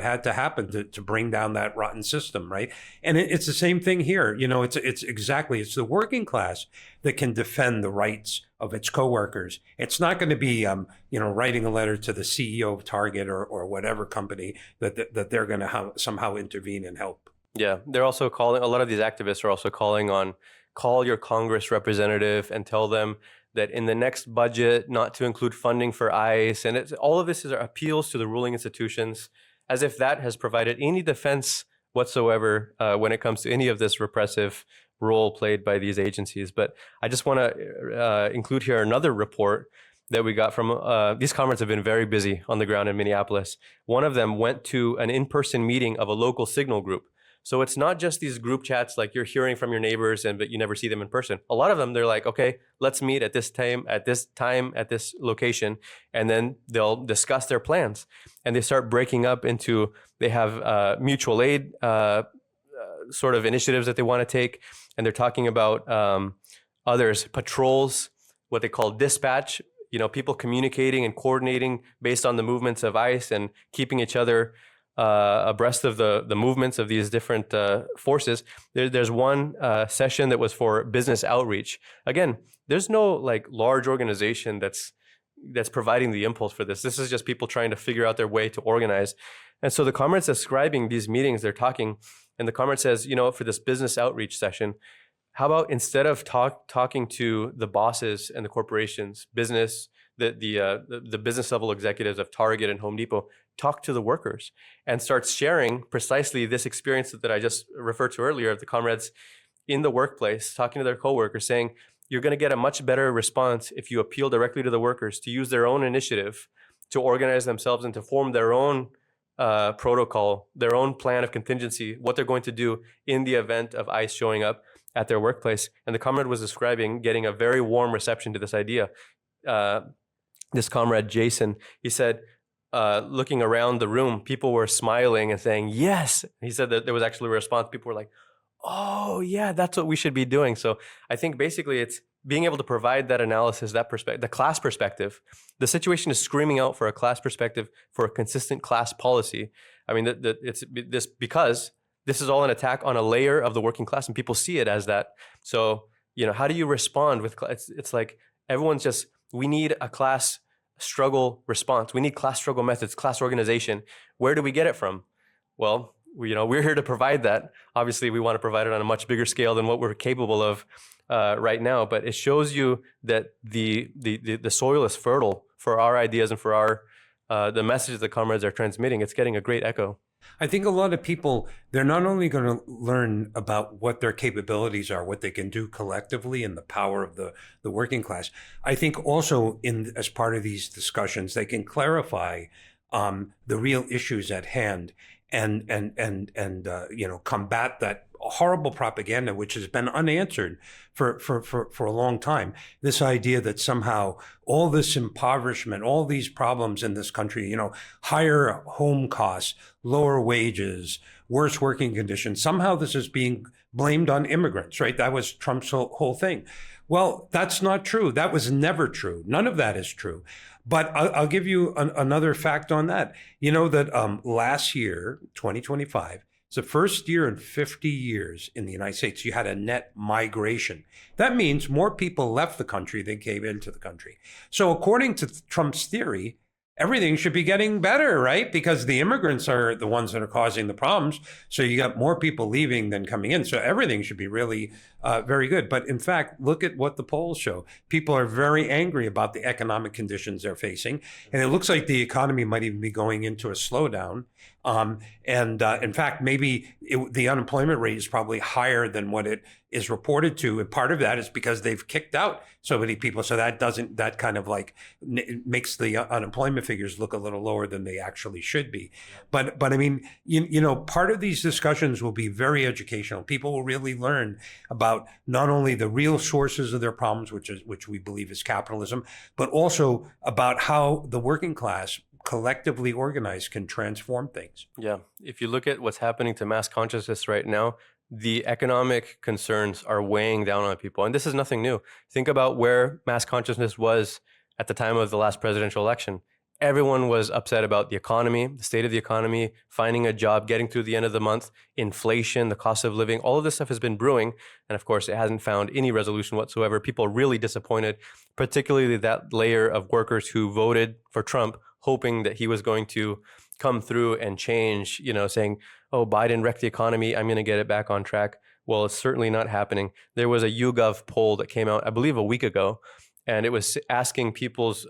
had to happen to bring down that rotten system, right? And it's the same thing here. It's the working class that can defend the rights of its coworkers. It's not going to be writing a letter to the CEO of Target or whatever company that they're going to somehow intervene and help. Yeah, they're also calling, a lot of these activists are also calling on, call your Congress representative and tell them that in the next budget, not to include funding for ICE. And all of this is appeals to the ruling institutions, as if that has provided any defense whatsoever when it comes to any of this repressive role played by these agencies. But I just want to include here another report that we got from, these comrades have been very busy on the ground in Minneapolis. One of them went to an in-person meeting of a local signal group. So it's not just these group chats like you're hearing from your neighbors but you never see them in person. A lot of them, they're like, okay, let's meet at this time, at this location, and then they'll discuss their plans. And they start breaking up into, they have mutual aid sort of initiatives that they want to take. And they're talking about others, patrols, what they call dispatch, people communicating and coordinating based on the movements of ICE and keeping each other abreast of the movements of these different forces. There's one session that was for business outreach. Again, there's no large organization that's providing the impulse for this. This is just people trying to figure out their way to organize. And so the comrade's describing these meetings, they're talking, and the comrade says, for this business outreach session, how about instead of talking to the bosses and the corporations, the business level executives of Target and Home Depot, talk to the workers and start sharing precisely this experience that I just referred to earlier of the comrades in the workplace, talking to their coworkers, saying, you're going to get a much better response if you appeal directly to the workers to use their own initiative to organize themselves and to form their own protocol, their own plan of contingency, what they're going to do in the event of ICE showing up at their workplace. And the comrade was describing getting a very warm reception to this idea. This comrade, Jason, he said, looking around the room, people were smiling and saying, yes. He said that there was actually a response. People were like, oh, yeah, that's what we should be doing. So I think basically it's being able to provide that analysis, that perspective, the class perspective. The situation is screaming out for a class perspective, for a consistent class policy. I mean, it's this because this is all an attack on a layer of the working class, and people see it as that. So, how do you respond with, it's like everyone's just, we need a class struggle response. We need class struggle methods, class organization. Where do we get it from? Well, we're here to provide that. Obviously, we want to provide it on a much bigger scale than what we're capable of right now. But it shows you that the soil is fertile for our ideas and for our the messages the comrades are transmitting. It's getting a great echo. I think a lot of people, they're not only going to learn about what their capabilities are, what they can do collectively and the power of the working class. I think also as part of these discussions, they can clarify the real issues at hand and combat that horrible propaganda, which has been unanswered for a long time. This idea that somehow all this impoverishment, all these problems in this country, higher home costs, lower wages, worse working conditions, somehow this is being blamed on immigrants, right? That was Trump's whole thing. Well, that's not true. That was never true. None of that is true. But I'll give you another fact on that. That last year, 2025, it's the first year in 50 years in the United States, you had a net migration. That means more people left the country than came into the country. So according to Trump's theory, everything should be getting better, right? Because the immigrants are the ones that are causing the problems. So you got more people leaving than coming in. So everything should be really very good. But in fact, look at what the polls show. People are very angry about the economic conditions they're facing. And it looks like the economy might even be going into a slowdown. In fact, maybe the unemployment rate is probably higher than what it is reported to. And part of that is because they've kicked out so many people. So that kind of like makes the unemployment figures look a little lower than they actually should be. But I mean, part of these discussions will be very educational. People will really learn about not only the real sources of their problems, which we believe is capitalism, but also about how the working class collectively organized can transform things. Yeah. If you look at what's happening to mass consciousness right now, the economic concerns are weighing down on people. And this is nothing new. Think about where mass consciousness was at the time of the last presidential election. Everyone was upset about the economy, the state of the economy, finding a job, getting through the end of the month, inflation, the cost of living, all of this stuff has been brewing. And of course, it hasn't found any resolution whatsoever. People are really disappointed, particularly that layer of workers who voted for Trump, hoping that he was going to come through and change, saying, oh, Biden wrecked the economy, I'm going to get it back on track. Well, it's certainly not happening. There was a YouGov poll that came out, I believe, a week ago, and it was asking people's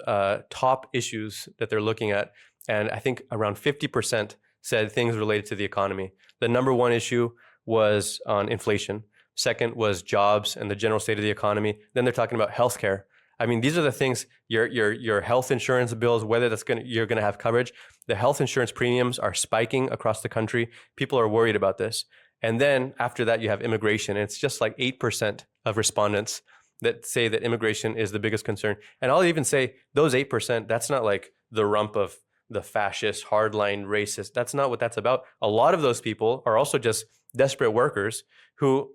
top issues that they're looking at. And I think around 50% said things related to the economy. The number one issue was on inflation. Second was jobs and the general state of the economy. Then they're talking about healthcare. I mean, these are the things, your health insurance bills, whether you're going to have coverage. The health insurance premiums are spiking across the country. People are worried about this. And then after that, you have immigration. And it's just like 8% of respondents that say that immigration is the biggest concern. And I'll even say those 8%, that's not like the rump of the fascist, hardline racist. That's not what that's about. A lot of those people are also just desperate workers who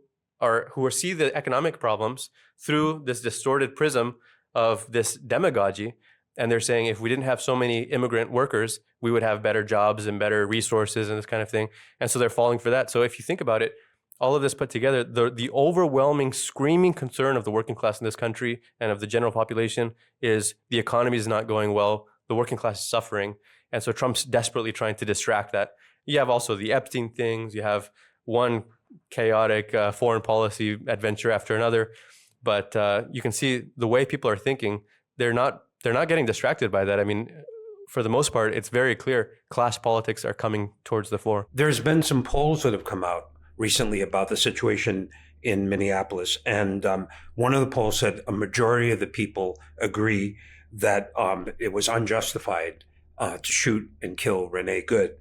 see the economic problems through this distorted prism of this demagogy. And they're saying, if we didn't have so many immigrant workers, we would have better jobs and better resources and this kind of thing. And so they're falling for that. So if you think about it, all of this put together, the overwhelming, screaming concern of the working class in this country and of the general population is the economy is not going well. The working class is suffering. And so Trump's desperately trying to distract that. You have also the Epstein things. You have one chaotic foreign policy adventure after another. But you can see the way people are thinking, they're not getting distracted by that. I mean, for the most part, it's very clear class politics are coming towards the fore. There's been some polls that have come out recently about the situation in Minneapolis. And one of the polls said a majority of the people agree that it was unjustified to shoot and kill Renee Good.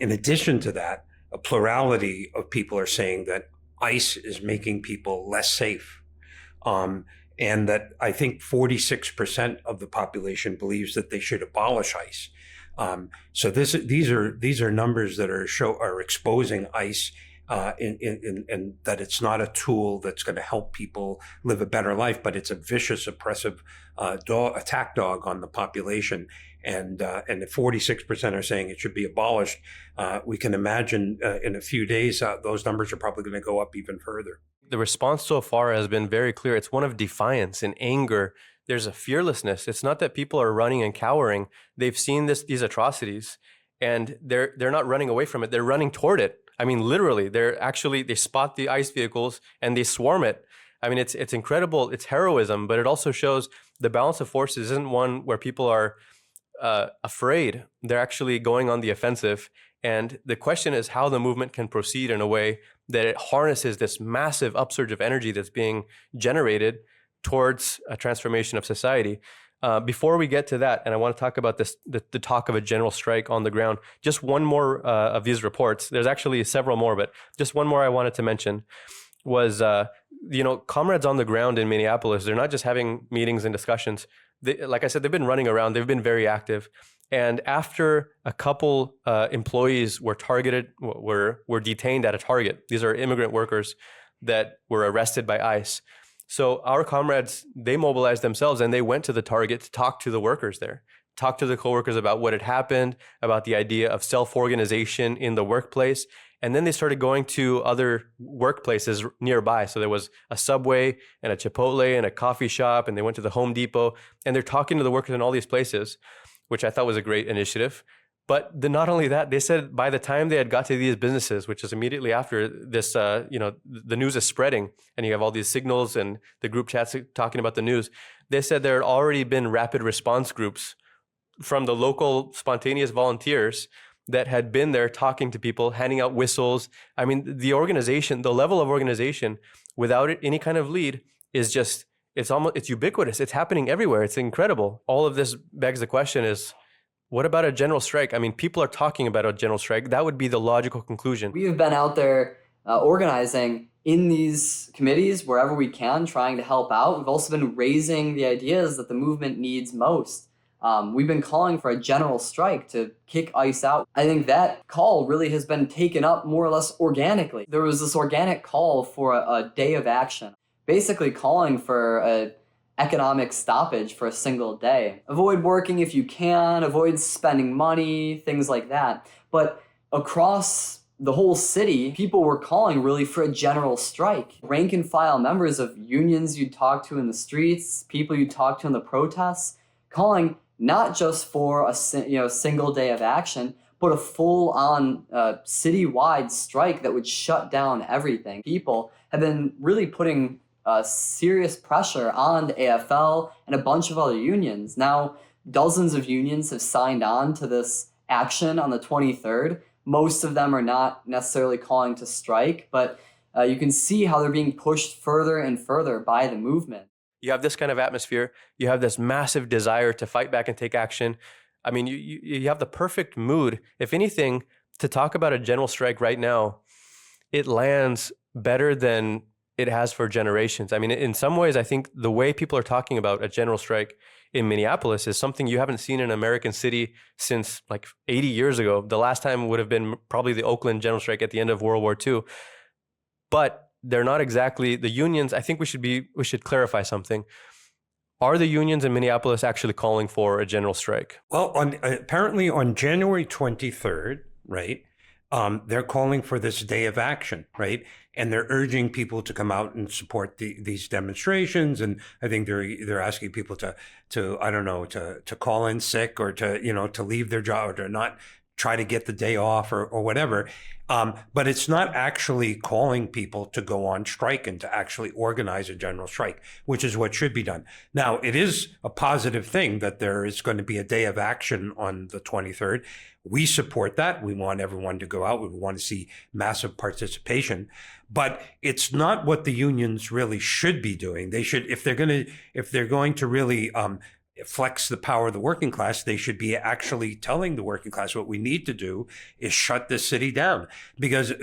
In addition to that, a plurality of people are saying that ICE is making people less safe. And that I think 46% of the population believes that they should abolish ICE. So these are numbers that are exposing ICE and that it's not a tool that's going to help people live a better life, but it's a vicious, oppressive attack dog on the population. And if 46% are saying it should be abolished, we can imagine in a few days those numbers are probably going to go up even further. The response so far has been very clear. It's one of defiance and anger. There's a fearlessness. It's not that people are running and cowering. They've seen these atrocities, and they're not running away from it. They're running toward it. I mean, literally, they spot the ICE vehicles and they swarm it. I mean, it's incredible. It's heroism, but it also shows the balance of forces isn't one where people are afraid. They're actually going on the offensive. And the question is how the movement can proceed in a way that it harnesses this massive upsurge of energy that's being generated towards a transformation of society. Before we get to that, and I want to talk about this, the talk of a general strike on the ground, just one more of these reports. There's actually several more, but just one more I wanted to mention was, comrades on the ground in Minneapolis, they're not just having meetings and discussions. Like I said, they've been running around. They've been very active. And after a couple employees were targeted, were detained at a Target, these are immigrant workers that were arrested by ICE. So our comrades, they mobilized themselves and they went to the Target to talk to the workers there, talk to the coworkers about what had happened, about the idea of self-organization in the workplace. And then they started going to other workplaces nearby. So there was a Subway and a Chipotle and a coffee shop, and they went to the Home Depot, and they're talking to the workers in all these places. which I thought was a great initiative. But not only that, they said by the time they had got to these businesses, which is immediately after this, the news is spreading and you have all these signals and the group chats talking about the news, they said there had already been rapid response groups from the local spontaneous volunteers that had been there talking to people, handing out whistles. I mean, the level of organization without any kind of lead is just, it's ubiquitous. It's happening everywhere. It's incredible. All of this begs the question is, what about a general strike? I mean, people are talking about a general strike. That would be the logical conclusion. We have been out there organizing in these committees wherever we can, trying to help out. We've also been raising the ideas that the movement needs most. We've been calling for a general strike to kick ICE out. I think that call really has been taken up more or less organically. There was this organic call for a day of action, basically calling for a economic stoppage for a single day. Avoid working if you can, avoid spending money, things like that. But across the whole city, people were calling really for a general strike. Rank and file members of unions you'd talk to in the streets, people you'd talk to in the protests, calling not just for a single day of action, but a full-on citywide strike that would shut down everything. People have been really putting serious pressure on the AFL and a bunch of other unions. Now, dozens of unions have signed on to this action on the 23rd. Most of them are not necessarily calling to strike, but you can see how they're being pushed further and further by the movement. You have this kind of atmosphere. You have this massive desire to fight back and take action. I mean, you have the perfect mood. If anything, to talk about a general strike right now, it lands better than it has for generations. I mean, in some ways, I think the way people are talking about a general strike in Minneapolis is something you haven't seen in an American city since like 80 years ago. The last time would have been probably the Oakland general strike at the end of World War II. But they're not exactly the unions. I think we should clarify something. Are the unions in Minneapolis actually calling for a general strike? Well, apparently on January 23rd, right, they're calling for this day of action, right? And they're urging people to come out and support these demonstrations. And I think they're asking people to call in sick or to leave their job or to not try to get the day off or whatever. But it's not actually calling people to go on strike and to actually organize a general strike, which is what should be done. Now, it is a positive thing that there is going to be a day of action on the 23rd. We support that. We want everyone to go out. We want to see massive participation. But it's not what the unions really should be doing. They should, if they're going to really flex the power of the working class, they should be actually telling the working class what we need to do is shut this city down. Because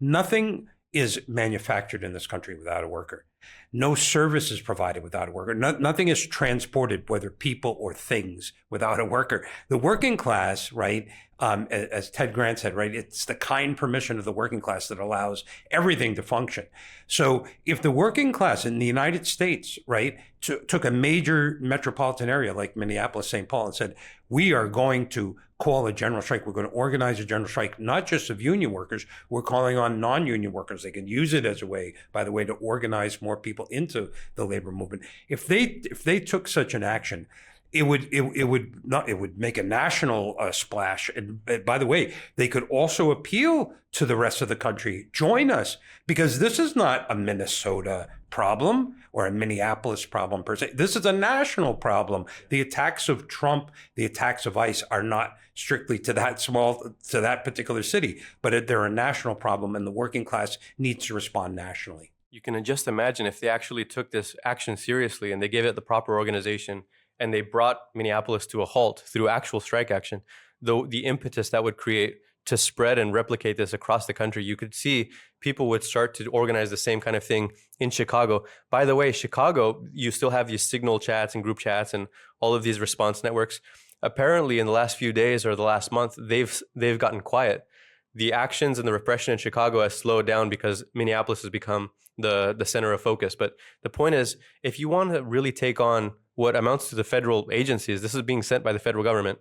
nothing is manufactured in this country without a worker. No service is provided without a worker. Nothing is transported, whether people or things, without a worker. The working class, right, as Ted Grant said, right, it's the kind permission of the working class that allows everything to function. So if the working class in the United States, right, took a major metropolitan area like Minneapolis, St. Paul, and said, we are going to call a general strike. We're going to organize a general strike, not just of union workers. We're calling on non-union workers. They can use it as a way, by the way, to organize more people into the labor movement. If they took such an action, it would make a national splash. And by the way, they could also appeal to the rest of the country. Join us, because this is not a Minnesota problem or a Minneapolis problem per se. This is a national problem. The attacks of Trump, the attacks of ICE are not strictly to that particular city, but they're a national problem, and the working class needs to respond nationally. You can just imagine if they actually took this action seriously and they gave it the proper organization and they brought Minneapolis to a halt through actual strike action, the impetus that would create to spread and replicate this across the country. You could see people would start to organize the same kind of thing in Chicago. By the way, Chicago, you still have these signal chats and group chats and all of these response networks. Apparently, in the last few days or the last month, they've gotten quiet. The actions and the repression in Chicago has slowed down because Minneapolis has become the center of focus. But the point is, if you want to really take on what amounts to the federal agencies, this is being sent by the federal government,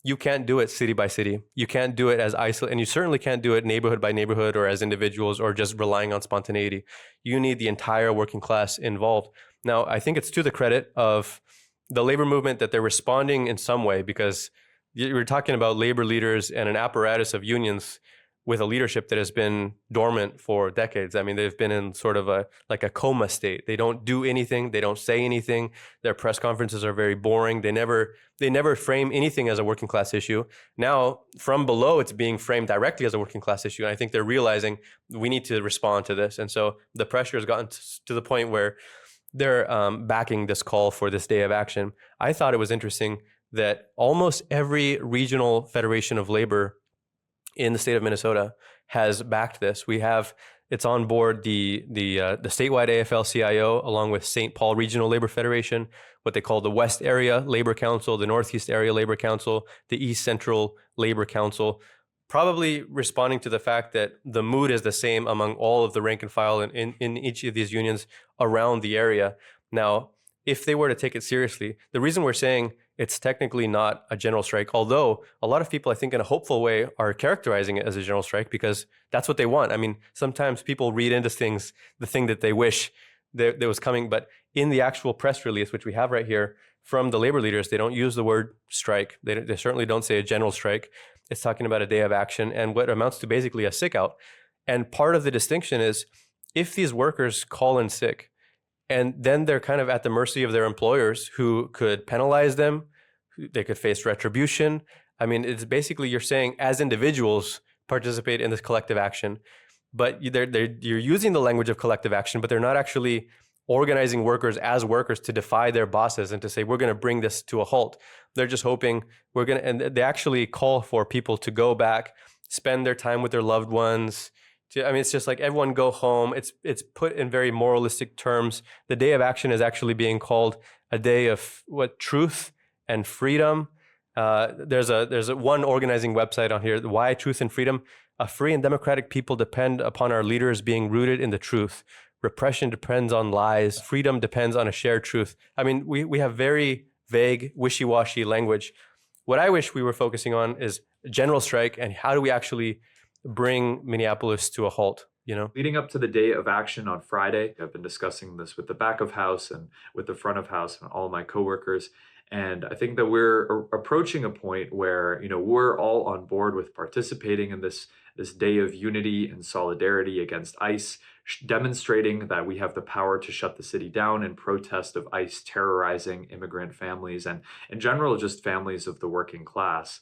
you can't do it city by city. You can't do it as isolated, and you certainly can't do it neighborhood by neighborhood or as individuals or just relying on spontaneity. You need the entire working class involved. Now, I think it's to the credit of the labor movement, that they're responding in some way, because you're talking about labor leaders and an apparatus of unions with a leadership that has been dormant for decades. I mean, they've been in sort of a coma state. They don't do anything. They don't say anything. Their press conferences are very boring. They never frame anything as a working class issue. Now, from below, it's being framed directly as a working class issue. And I think they're realizing we need to respond to this. And so the pressure has gotten to the point where they're backing this call for this day of action. I thought it was interesting that almost every regional federation of labor in the state of Minnesota has backed this. It's on board the statewide AFL-CIO, along with St. Paul Regional Labor Federation, what they call the West Area Labor Council, the Northeast Area Labor Council, the East Central Labor Council, probably responding to the fact that the mood is the same among all of the rank and file in each of these unions around the area. Now, if they were to take it seriously, the reason we're saying it's technically not a general strike, although a lot of people, I think in a hopeful way, are characterizing it as a general strike because that's what they want. I mean, sometimes people read into things the thing that they wish that was coming, but in the actual press release, which we have right here from the labor leaders, they don't use the word strike. They certainly don't say a general strike. It's talking about a day of action and what amounts to basically a sick out. And part of the distinction is if these workers call in sick, and then they're kind of at the mercy of their employers who could penalize them. They could face retribution. I mean, it's basically you're saying as individuals participate in this collective action, but you're using the language of collective action, but they're not actually organizing workers as workers to defy their bosses and to say, we're going to bring this to a halt. They're just hoping and they actually call for people to go back, spend their time with their loved ones. It's just like everyone go home. It's put in very moralistic terms. The day of action is actually being called a day of truth and freedom. There's a one organizing website on here, Why Truth and Freedom. A free and democratic people depend upon our leaders being rooted in the truth. Repression depends on lies. Freedom depends on a shared truth. I mean, we have very vague, wishy-washy language. What I wish we were focusing on is general strike and how do we actually bring Minneapolis to a halt, Leading up to the day of action on Friday, I've been discussing this with the back of house and with the front of house and all my coworkers. And I think that we're approaching a point where, we're all on board with participating in this day of unity and solidarity against ICE, demonstrating that we have the power to shut the city down in protest of ICE terrorizing immigrant families and in general, just families of the working class.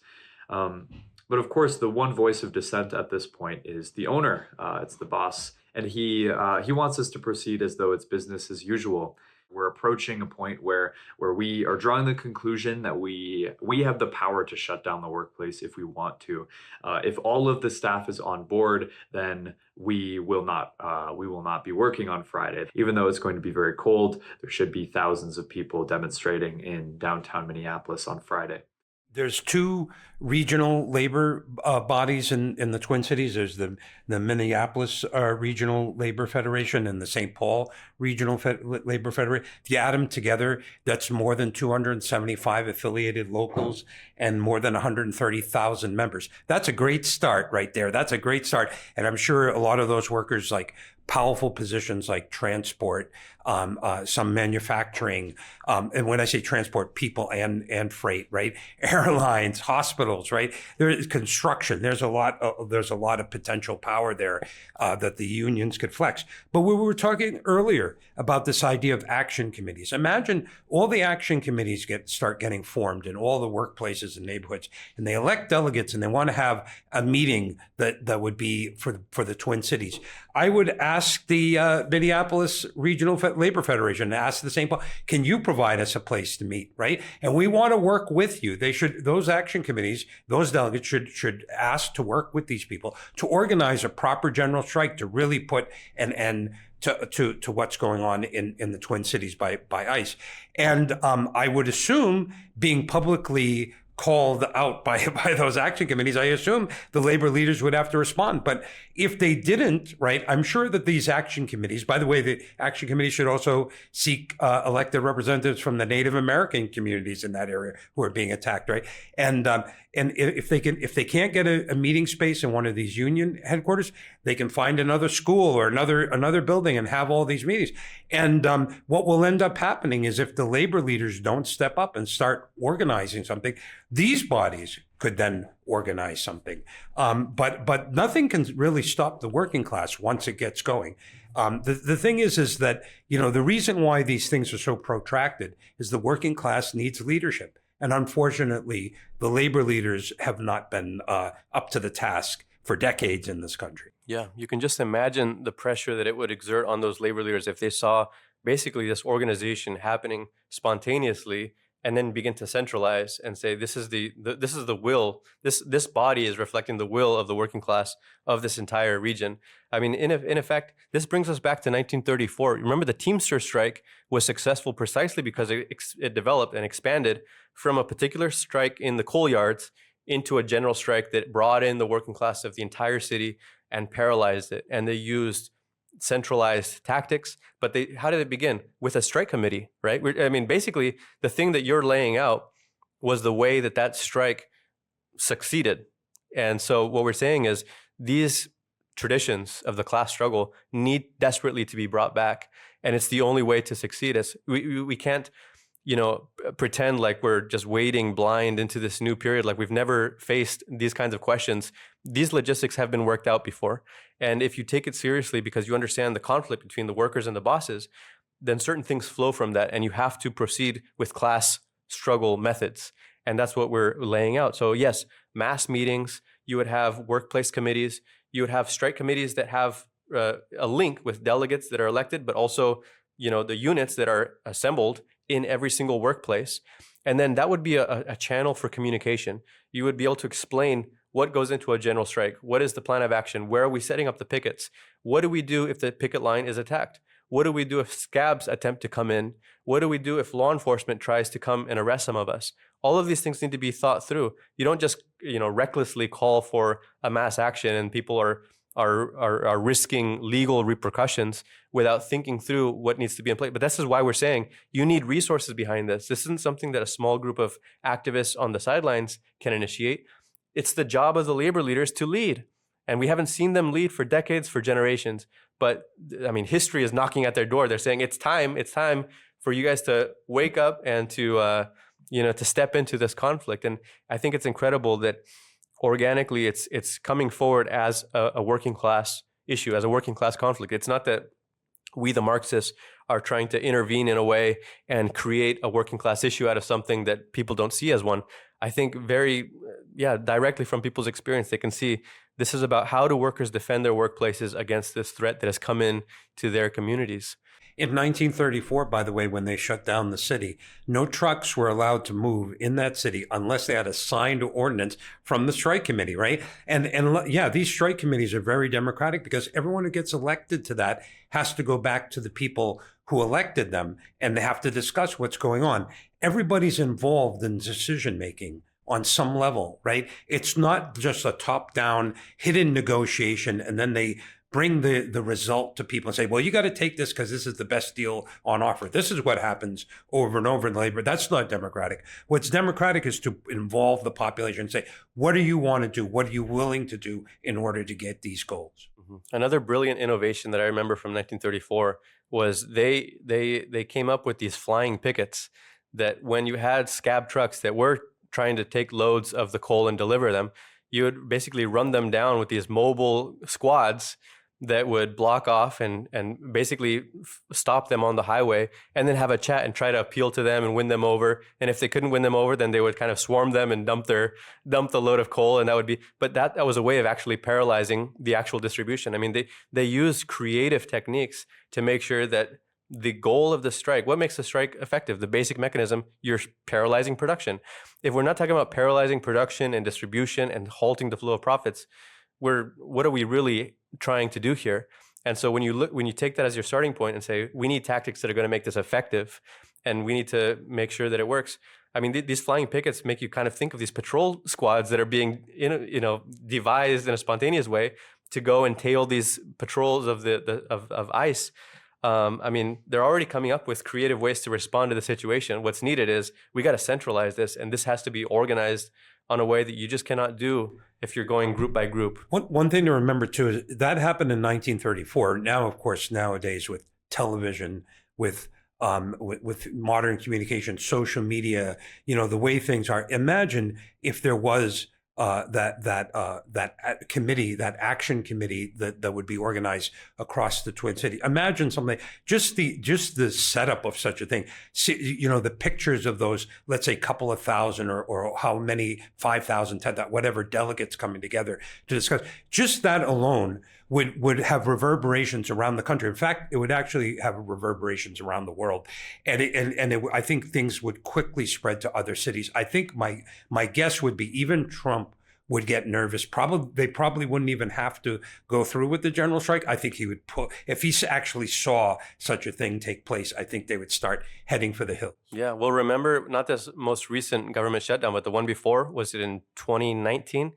But of course, the one voice of dissent at this point is the owner. It's the boss. And he wants us to proceed as though it's business as usual. We're approaching a point where we are drawing the conclusion that we have the power to shut down the workplace if we want to. If all of the staff is on board, then we will not be working on Friday. Even though it's going to be very cold, there should be thousands of people demonstrating in downtown Minneapolis on Friday. There's two regional labor bodies in the Twin Cities. There's the Minneapolis Regional Labor Federation and the St. Paul Regional Labor Federation. If you add them together, that's more than 275 affiliated locals and more than 130,000 members. That's a great start right there. That's a great start. And I'm sure a lot of those workers, like powerful positions like transport, some manufacturing, and when I say transport, people and freight, right? Airlines, hospitals, right? There's construction. There's a lot of potential power there that the unions could flex. But we were talking earlier about this idea of action committees. Imagine all the action committees start getting formed in all the workplaces and neighborhoods, and they elect delegates, and they want to have a meeting that would be for the Twin Cities. I would ask the Minneapolis Regional Labor Federation, ask the St. Paul, can you provide us a place to meet, right? And we want to work with you. Those action committees, those delegates should ask to work with these people to organize a proper general strike to really put an end to what's going on in the Twin Cities by ICE. And I would assume being publicly called out by those action committees, I assume the labor leaders would have to respond. But if they didn't, right, I'm sure that these action committees, by the way, the action committee should also seek elected representatives from the Native American communities in that area who are being attacked, right? And if they can't get a meeting space in one of these union headquarters, they can find another school or another building and have all these meetings. And what will end up happening is if the labor leaders don't step up and start organizing something, these bodies could then organize something. But nothing can really stop the working class once it gets going. The thing is that, the reason why these things are so protracted is the working class needs leadership. And unfortunately, the labor leaders have not been up to the task for decades in this country. Yeah, you can just imagine the pressure that it would exert on those labor leaders if they saw basically this organization happening spontaneously and then begin to centralize and say, this is the will, this body is reflecting the will of the working class of this entire region. I mean, in effect, this brings us back to 1934. Remember, the Teamster strike was successful precisely because it developed and expanded from a particular strike in the coal yards into a general strike that brought in the working class of the entire city and paralyzed it. And they used centralized tactics, but how did it begin? With a strike committee, right? Basically, the thing that you're laying out was the way that strike succeeded. And so what we're saying is these traditions of the class struggle need desperately to be brought back. And it's the only way to succeed. We can't, pretend like we're just wading blind into this new period, like we've never faced these kinds of questions. These logistics have been worked out before. And if you take it seriously because you understand the conflict between the workers and the bosses, then certain things flow from that. And you have to proceed with class struggle methods. And that's what we're laying out. So yes, mass meetings, you would have workplace committees, you would have strike committees that have a link with delegates that are elected, but also, the units that are assembled in every single workplace. And then that would be a channel for communication. You would be able to explain what goes into a general strike. What is the plan of action? Where are we setting up the pickets? What do we do if the picket line is attacked? What do we do if scabs attempt to come in? What do we do if law enforcement tries to come and arrest some of us? All of these things need to be thought through. You don't just, recklessly call for a mass action and people are risking legal repercussions without thinking through what needs to be in place. But this is why we're saying you need resources behind this. This isn't something that a small group of activists on the sidelines can initiate. It's the job of the labor leaders to lead. And we haven't seen them lead for decades, for generations. But history is knocking at their door. They're saying it's time for you guys to wake up and to step into this conflict. And I think it's incredible that organically it's coming forward as a working class issue, as a working class conflict. It's not that we, the Marxists, are trying to intervene in a way and create a working class issue out of something that people don't see as one. I think very, directly from people's experience, they can see this is about how do workers defend their workplaces against this threat that has come in to their communities. In 1934, by the way, when they shut down the city, no trucks were allowed to move in that city unless they had a signed ordinance from the strike committee, right? And these strike committees are very democratic because everyone who gets elected to that has to go back to the people who elected them, and they have to discuss what's going on. Everybody's involved in decision-making on some level, right? It's not just a top-down hidden negotiation and then they bring the result to people and say, well, you got to take this because this is the best deal on offer. This is what happens over and over in labor. That's not democratic. What's democratic is to involve the population and say, what do you want to do? What are you willing to do in order to get these goals? Mm-hmm. Another brilliant innovation that I remember from 1934 was they came up with these flying pickets that when you had scab trucks that were trying to take loads of the coal and deliver them, you would basically run them down with these mobile squads that would block off and basically stop them on the highway and then have a chat and try to appeal to them and win them over. And if they couldn't win them over, then they would kind of swarm them and dump the load of coal. And that was a way of actually paralyzing the actual distribution. They used creative techniques to make sure that the goal of the strike, what makes the strike effective? The basic mechanism, you're paralyzing production. If we're not talking about paralyzing production and distribution and halting the flow of profits, what are we really trying to do here? And so when you take that as your starting point and say, we need tactics that are going to make this effective and we need to make sure that it works. I mean, these flying pickets make you kind of think of these patrol squads that are being, devised in a spontaneous way to go and tail these patrols of ICE. I mean, they're already coming up with creative ways to respond to the situation. What's needed is we got to centralize this, and this has to be organized on a way that you just cannot do if you're going group by group. One thing to remember too is that happened in 1934. Now, of course, nowadays with television, with modern communication, social media, the way things are. Imagine if there was that committee, that action committee that would be organized across the Twin Cities. Imagine something, just the setup of such a thing. See, the pictures of those, let's say, couple of thousand or how many, 5,000, 10,000, whatever delegates coming together to discuss. Just that alone would have reverberations around the country. In fact, it would actually have reverberations around the world, I think things would quickly spread to other cities. I think my guess would be even Trump would get nervous. They probably wouldn't even have to go through with the general strike. I think he would if he actually saw such a thing take place, I think they would start heading for the hills. Yeah, well, remember, not this most recent government shutdown, but the one before, was it in 2019?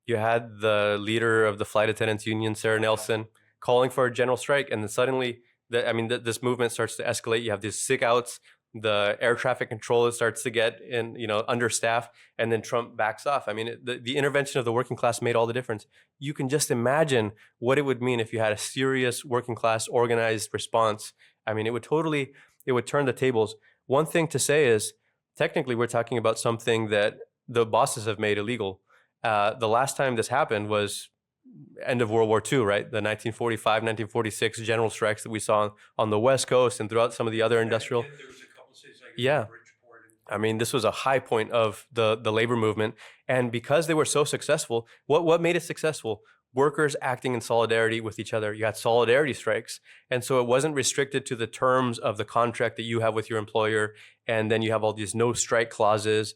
You had the leader of the flight attendants union, Sarah Nelson, calling for a general strike. And then suddenly, this movement starts to escalate. You have these sick outs. The air traffic controller starts to get understaffed, and then Trump backs off. I mean, the intervention of the working class made all the difference. You can just imagine what it would mean if you had a serious working class organized response. I mean, it would turn the tables. One thing to say is, technically, we're talking about something that the bosses have made illegal. The last time this happened was end of World War II, right? The 1945, 1946 general strikes that we saw on the West Coast and throughout some of the other industrial. There was a couple cities like Bridgeport. I mean, this was a high point of the labor movement. And because they were so successful, what made it successful? Workers acting in solidarity with each other. You had solidarity strikes. And so it wasn't restricted to the terms of the contract that you have with your employer. And then you have all these no strike clauses.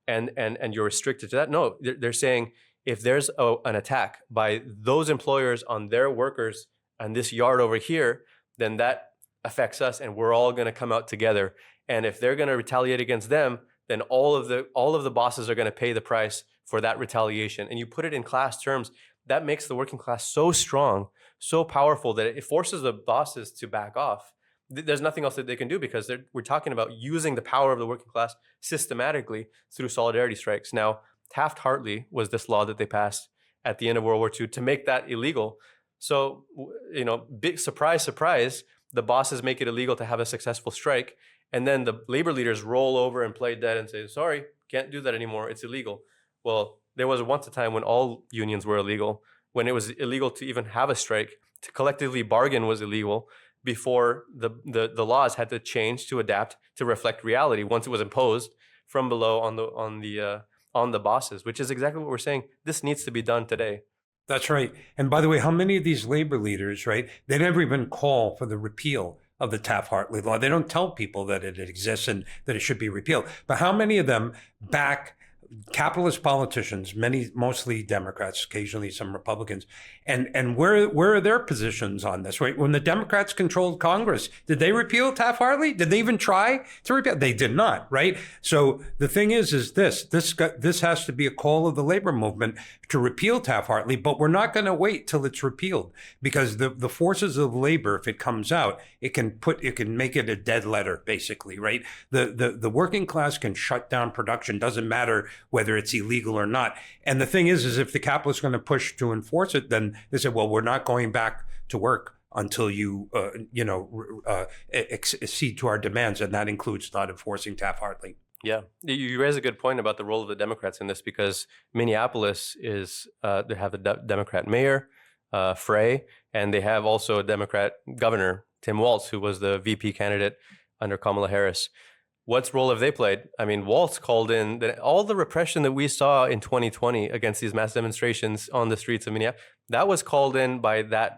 And you're restricted to that. No, they're saying if there's an attack by those employers on their workers on this yard over here, then that affects us, and we're all going to come out together. And if they're going to retaliate against them, then all of the bosses are going to pay the price for that retaliation. And you put it in class terms, that makes the working class so strong, so powerful that it forces the bosses to back off. There's nothing else that they can do, because we're talking about using the power of the working class systematically through solidarity strikes. Now, Taft-Hartley was this law that they passed at the end of World War II to make that illegal. So, big surprise, the bosses make it illegal to have a successful strike. And then the labor leaders roll over and play dead and say, sorry, can't do that anymore. It's illegal. Well, there was once a time when all unions were illegal, when it was illegal to even have a strike. To collectively bargain was illegal, before the laws had to change to adapt to reflect reality once it was imposed from below on the bosses, which is exactly what we're saying. This needs to be done today. That's right. And by the way, how many of these labor leaders, right, they never even call for the repeal of the Taft-Hartley law. They don't tell people that it exists and that it should be repealed. But how many of them back capitalist politicians, mostly Democrats, occasionally some Republicans, and where are their positions on this? Right, when the Democrats controlled Congress, did they repeal Taft-Hartley? Did they even try to repeal? They did not. Right. So the thing is this has to be a call of the labor movement to repeal Taft-Hartley, but we're not going to wait till it's repealed, because the forces of labor, if it comes out, it can make it a dead letter, basically. Right. The working class can shut down production. Doesn't matter whether it's illegal or not. And the thing is if the capitalists are going to push to enforce it, then they say, well, we're not going back to work until you, accede to our demands. And that includes not enforcing Taft-Hartley. Yeah, you raise a good point about the role of the Democrats in this, because Minneapolis they have a Democrat mayor, Frey, and they have also a Democrat governor, Tim Walz, who was the VP candidate under Kamala Harris. What role have they played? I mean, Walz called in all the repression that we saw in 2020 against these mass demonstrations on the streets of Minneapolis. That was called in by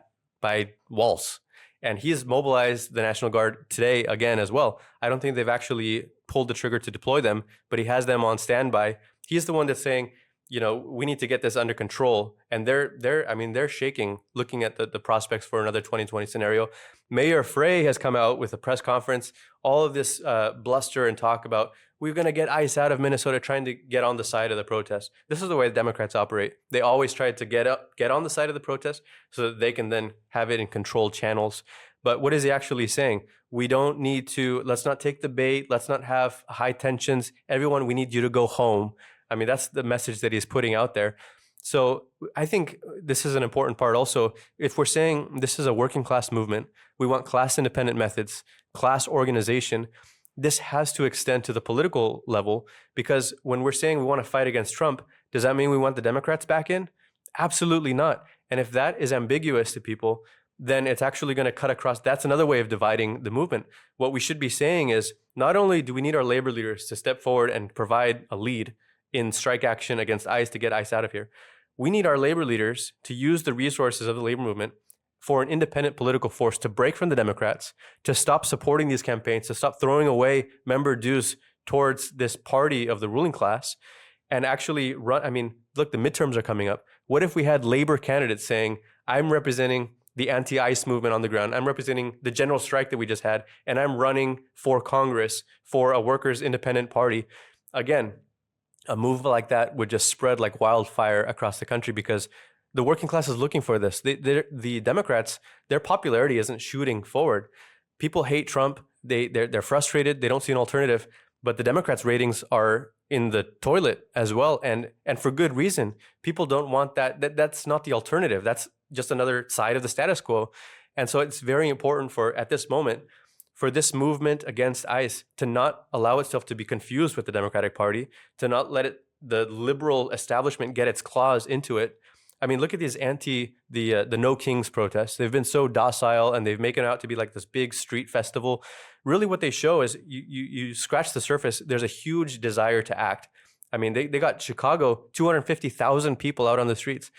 Walz. And he's mobilized the National Guard today again as well. I don't think they've actually pulled the trigger to deploy them, but he has them on standby. He's the one that's saying, we need to get this under control. And they're shaking, looking at the prospects for another 2020 scenario. Mayor Frey has come out with a press conference, all of this bluster and talk about we're going to get ICE out of Minnesota, trying to get on the side of the protest. This is the way the Democrats operate. They always try to get on the side of the protest so that they can then have it in controlled channels. But what is he actually saying? We don't need to, let's not take the bait. Let's not have high tensions. Everyone, we need you to go home. I mean, that's the message that he's putting out there. So I think this is an important part also. If we're saying this is a working class movement, we want class independent methods, class organization, this has to extend to the political level, because when we're saying we want to fight against Trump, does that mean we want the Democrats back in? Absolutely not. And if that is ambiguous to people, then it's actually going to cut across. That's another way of dividing the movement. What we should be saying is, not only do we need our labor leaders to step forward and provide a lead in strike action against ICE to get ICE out of here, we need our labor leaders to use the resources of the labor movement for an independent political force to break from the Democrats, to stop supporting these campaigns, to stop throwing away member dues towards this party of the ruling class, and actually run. I mean, look, the midterms are coming up. What if we had labor candidates saying, I'm representing the anti-ICE movement on the ground, I'm representing the general strike that we just had, and I'm running for Congress for a workers' independent party? Again, a move like that would just spread like wildfire across the country, because the working class is looking for this. The Democrats, their popularity isn't shooting forward. People hate Trump. They're frustrated. They don't see an alternative. But the Democrats' ratings are in the toilet as well, and for good reason. People don't want that. That's not the alternative. That's just another side of the status quo. And so it's very important at this moment, for this movement against ICE to not allow itself to be confused with the Democratic Party, to not let the liberal establishment get its claws into it. I mean, look at these the No Kings protests. They've been so docile, and they've made it out to be like this big street festival. Really what they show is, you scratch the surface, there's a huge desire to act. I mean, they got Chicago, 250,000 people out on the streets,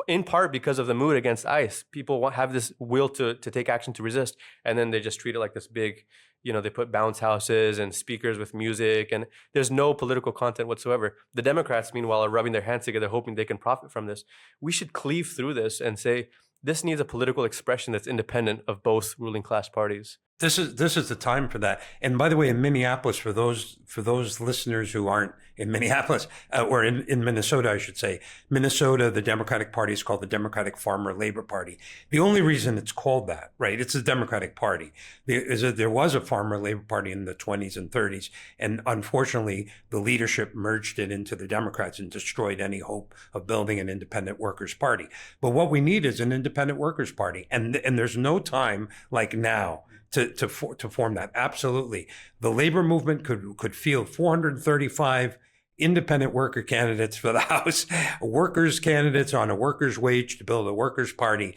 in part because of the mood against ICE. People have this will to take action, to resist, and then they just treat it like this big, they put bounce houses and speakers with music, and there's no political content whatsoever. The Democrats, meanwhile, are rubbing their hands together, hoping they can profit from this. We should cleave through this and say, this needs a political expression that's independent of both ruling class parties. This is the time for that. And by the way, in Minneapolis, for those listeners who aren't in Minneapolis, or in Minnesota, I should say, Minnesota, the Democratic Party is called the Democratic Farmer Labor Party. The only reason it's called that, right? It's the Democratic Party. There was a Farmer Labor Party in the 20s and 30s, and unfortunately, the leadership merged it into the Democrats and destroyed any hope of building an independent workers' party. But what we need is an independent workers' party, and there's no time like now to form that. Absolutely. The labor movement could field 435 independent worker candidates for the House, workers candidates on a workers' wage to build a workers' party,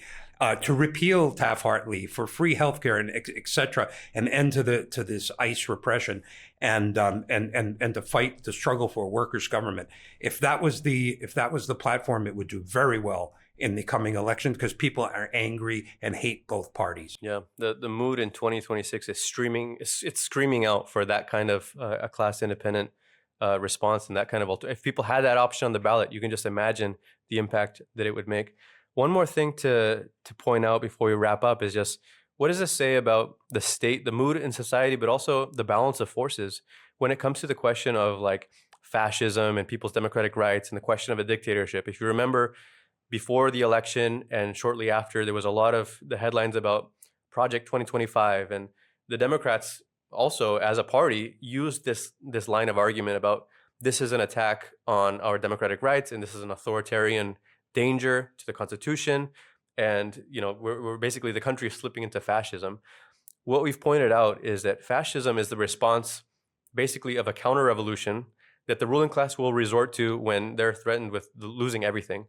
to repeal Taft-Hartley, for free healthcare, and et cetera, and end to this ICE repression, and to fight the struggle for a workers' government. If that was the platform, it would do very well in the coming election, because people are angry and hate both parties. Yeah, the mood in 2026 is it's screaming out for that kind of a class independent response, and that kind of if people had that option on the ballot, you can just imagine the impact that it would make. One more thing to point out before we wrap up is just, what does this say about the state, the mood in society, but also the balance of forces when it comes to the question of like fascism and people's democratic rights, and the question of a dictatorship? If you remember, before the election and shortly after, there was a lot of the headlines about Project 2025, and the Democrats also, as a party, used this line of argument about, this is an attack on our democratic rights, and this is an authoritarian danger to the Constitution, and we're basically, the country is slipping into fascism. What we've pointed out is that fascism is the response, basically, of a counter-revolution that the ruling class will resort to when they're threatened with losing everything.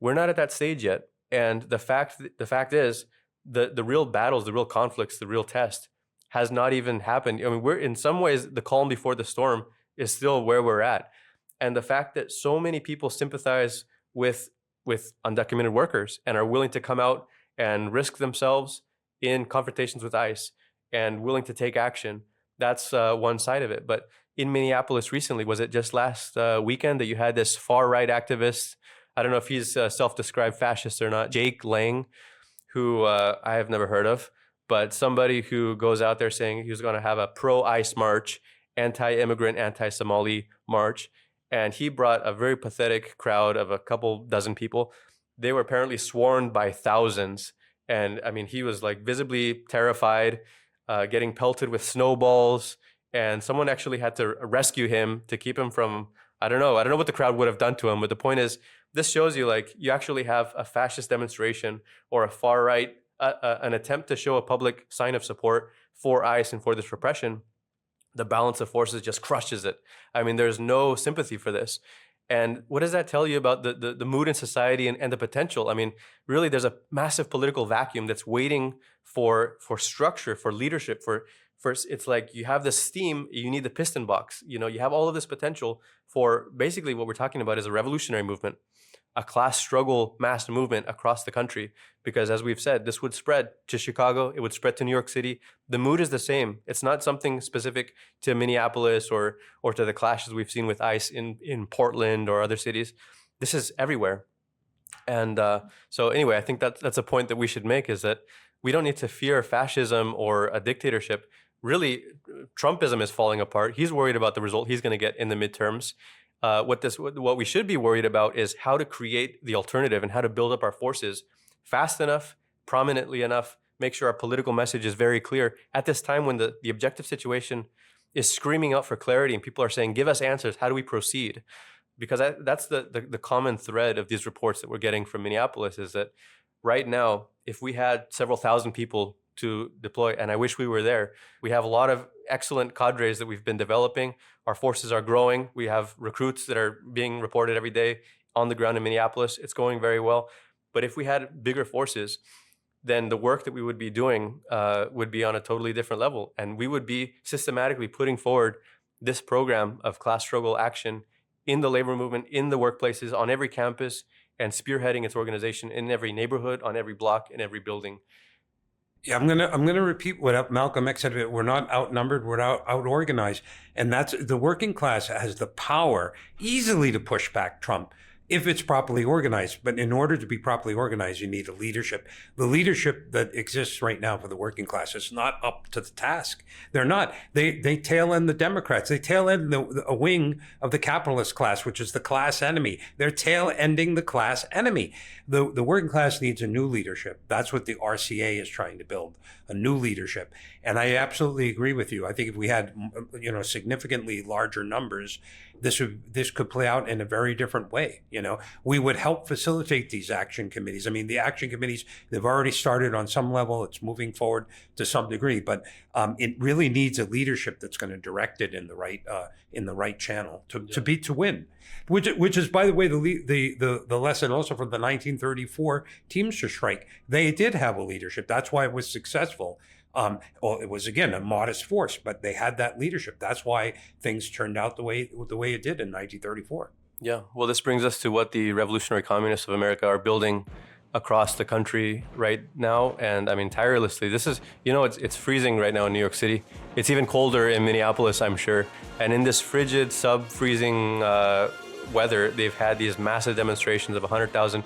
We're not at that stage yet, and the fact is, the real battles, the real conflicts, the real test has not even happened. I mean, we're, in some ways, the calm before the storm is still where we're at, and the fact that so many people sympathize with undocumented workers and are willing to come out and risk themselves in confrontations with ICE and willing to take action, that's one side of it. But in Minneapolis recently, was it just last weekend, that you had this far-right activist? I don't know if he's self-described fascist or not, Jake Lang, who I have never heard of, but somebody who goes out there saying he was going to have a pro-ICE march anti-immigrant, anti-Somali march. And he brought a very pathetic crowd of a couple dozen people. They were apparently swarmed by thousands. And I mean, he was like visibly terrified, getting pelted with snowballs. And someone actually had to rescue him to keep him from, I don't know what the crowd would have done to him. But the point is, this shows you like you actually have a fascist demonstration or a far right, an attempt to show a public sign of support for ICE and for this repression. The balance of forces just crushes it. I mean, there's no sympathy for this. And what does that tell you about the mood in society and the potential? I mean, really, there's a massive political vacuum that's waiting for structure, for leadership, for it's like you have this steam, you need the piston box. You know, you have all of this potential for basically what we're talking about is a revolutionary movement, a class struggle mass movement across the country. Because as we've said, this would spread to Chicago, it would spread to New York City. The mood is the same. It's not something specific to Minneapolis or to the clashes we've seen with ICE in Portland or other cities. This is everywhere. And so anyway, I think that's a point that we should make, is that we don't need to fear fascism or a dictatorship. Really, Trumpism is falling apart. He's worried about the result he's going to get in the midterms. What we should be worried about is how to create the alternative and how to build up our forces fast enough, prominently enough, make sure our political message is very clear at this time when the objective situation is screaming out for clarity and people are saying, give us answers, how do we proceed? Because that's the common thread of these reports that we're getting from Minneapolis, is that right now, if we had several thousand people to deploy, and I wish we were there, we have a lot of excellent cadres that we've been developing. Our forces are growing. We have recruits that are being reported every day on the ground in Minneapolis. It's going very well. But if we had bigger forces, then the work that we would be doing would be on a totally different level. And we would be systematically putting forward this program of class struggle action in the labor movement, in the workplaces, on every campus, and spearheading its organization in every neighborhood, on every block, in every building. Yeah, I'm gonna repeat what Malcolm X said. We're not outnumbered, we're out organized, and that's the working class has the power easily to push back Trump if it's properly organized. But in order to be properly organized, you need a leadership. The leadership that exists right now for the working class is not up to the task. They're not. They tail end the Democrats. They tail end a wing of the capitalist class, which is the class enemy. They're tail ending the class enemy. The working class needs a new leadership. That's what the RCA is trying to build, a new leadership. And I absolutely agree with you. I think if we had, significantly larger numbers, this could play out in a very different way. We would help facilitate these action committees. I mean, the action committees, they've already started on some level. It's moving forward to some degree, but it really needs a leadership that's going to direct it in the right channel to win. Which is, by the way, the lesson also from the 1934 Teamster strike. They did have a leadership. That's why it was successful. It was, again, a modest force, but they had that leadership. That's why things turned out the way it did in 1934. Yeah, well, this brings us to what the Revolutionary Communists of America are building across the country right now. And I mean, tirelessly. This is, it's freezing right now in New York City. It's even colder in Minneapolis, I'm sure. And in this frigid, sub-freezing weather, they've had these massive demonstrations of 100,000.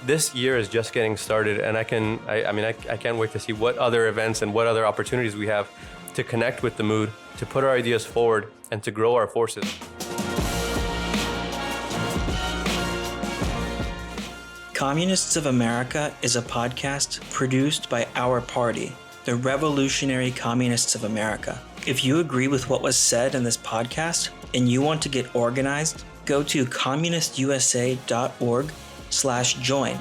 This year is just getting started, and I can't wait to see what other events and what other opportunities we have to connect with the mood, to put our ideas forward, and to grow our forces. Communists of America is a podcast produced by our party, the Revolutionary Communists of America. If you agree with what was said in this podcast and you want to get organized, go to communistusa.org/join.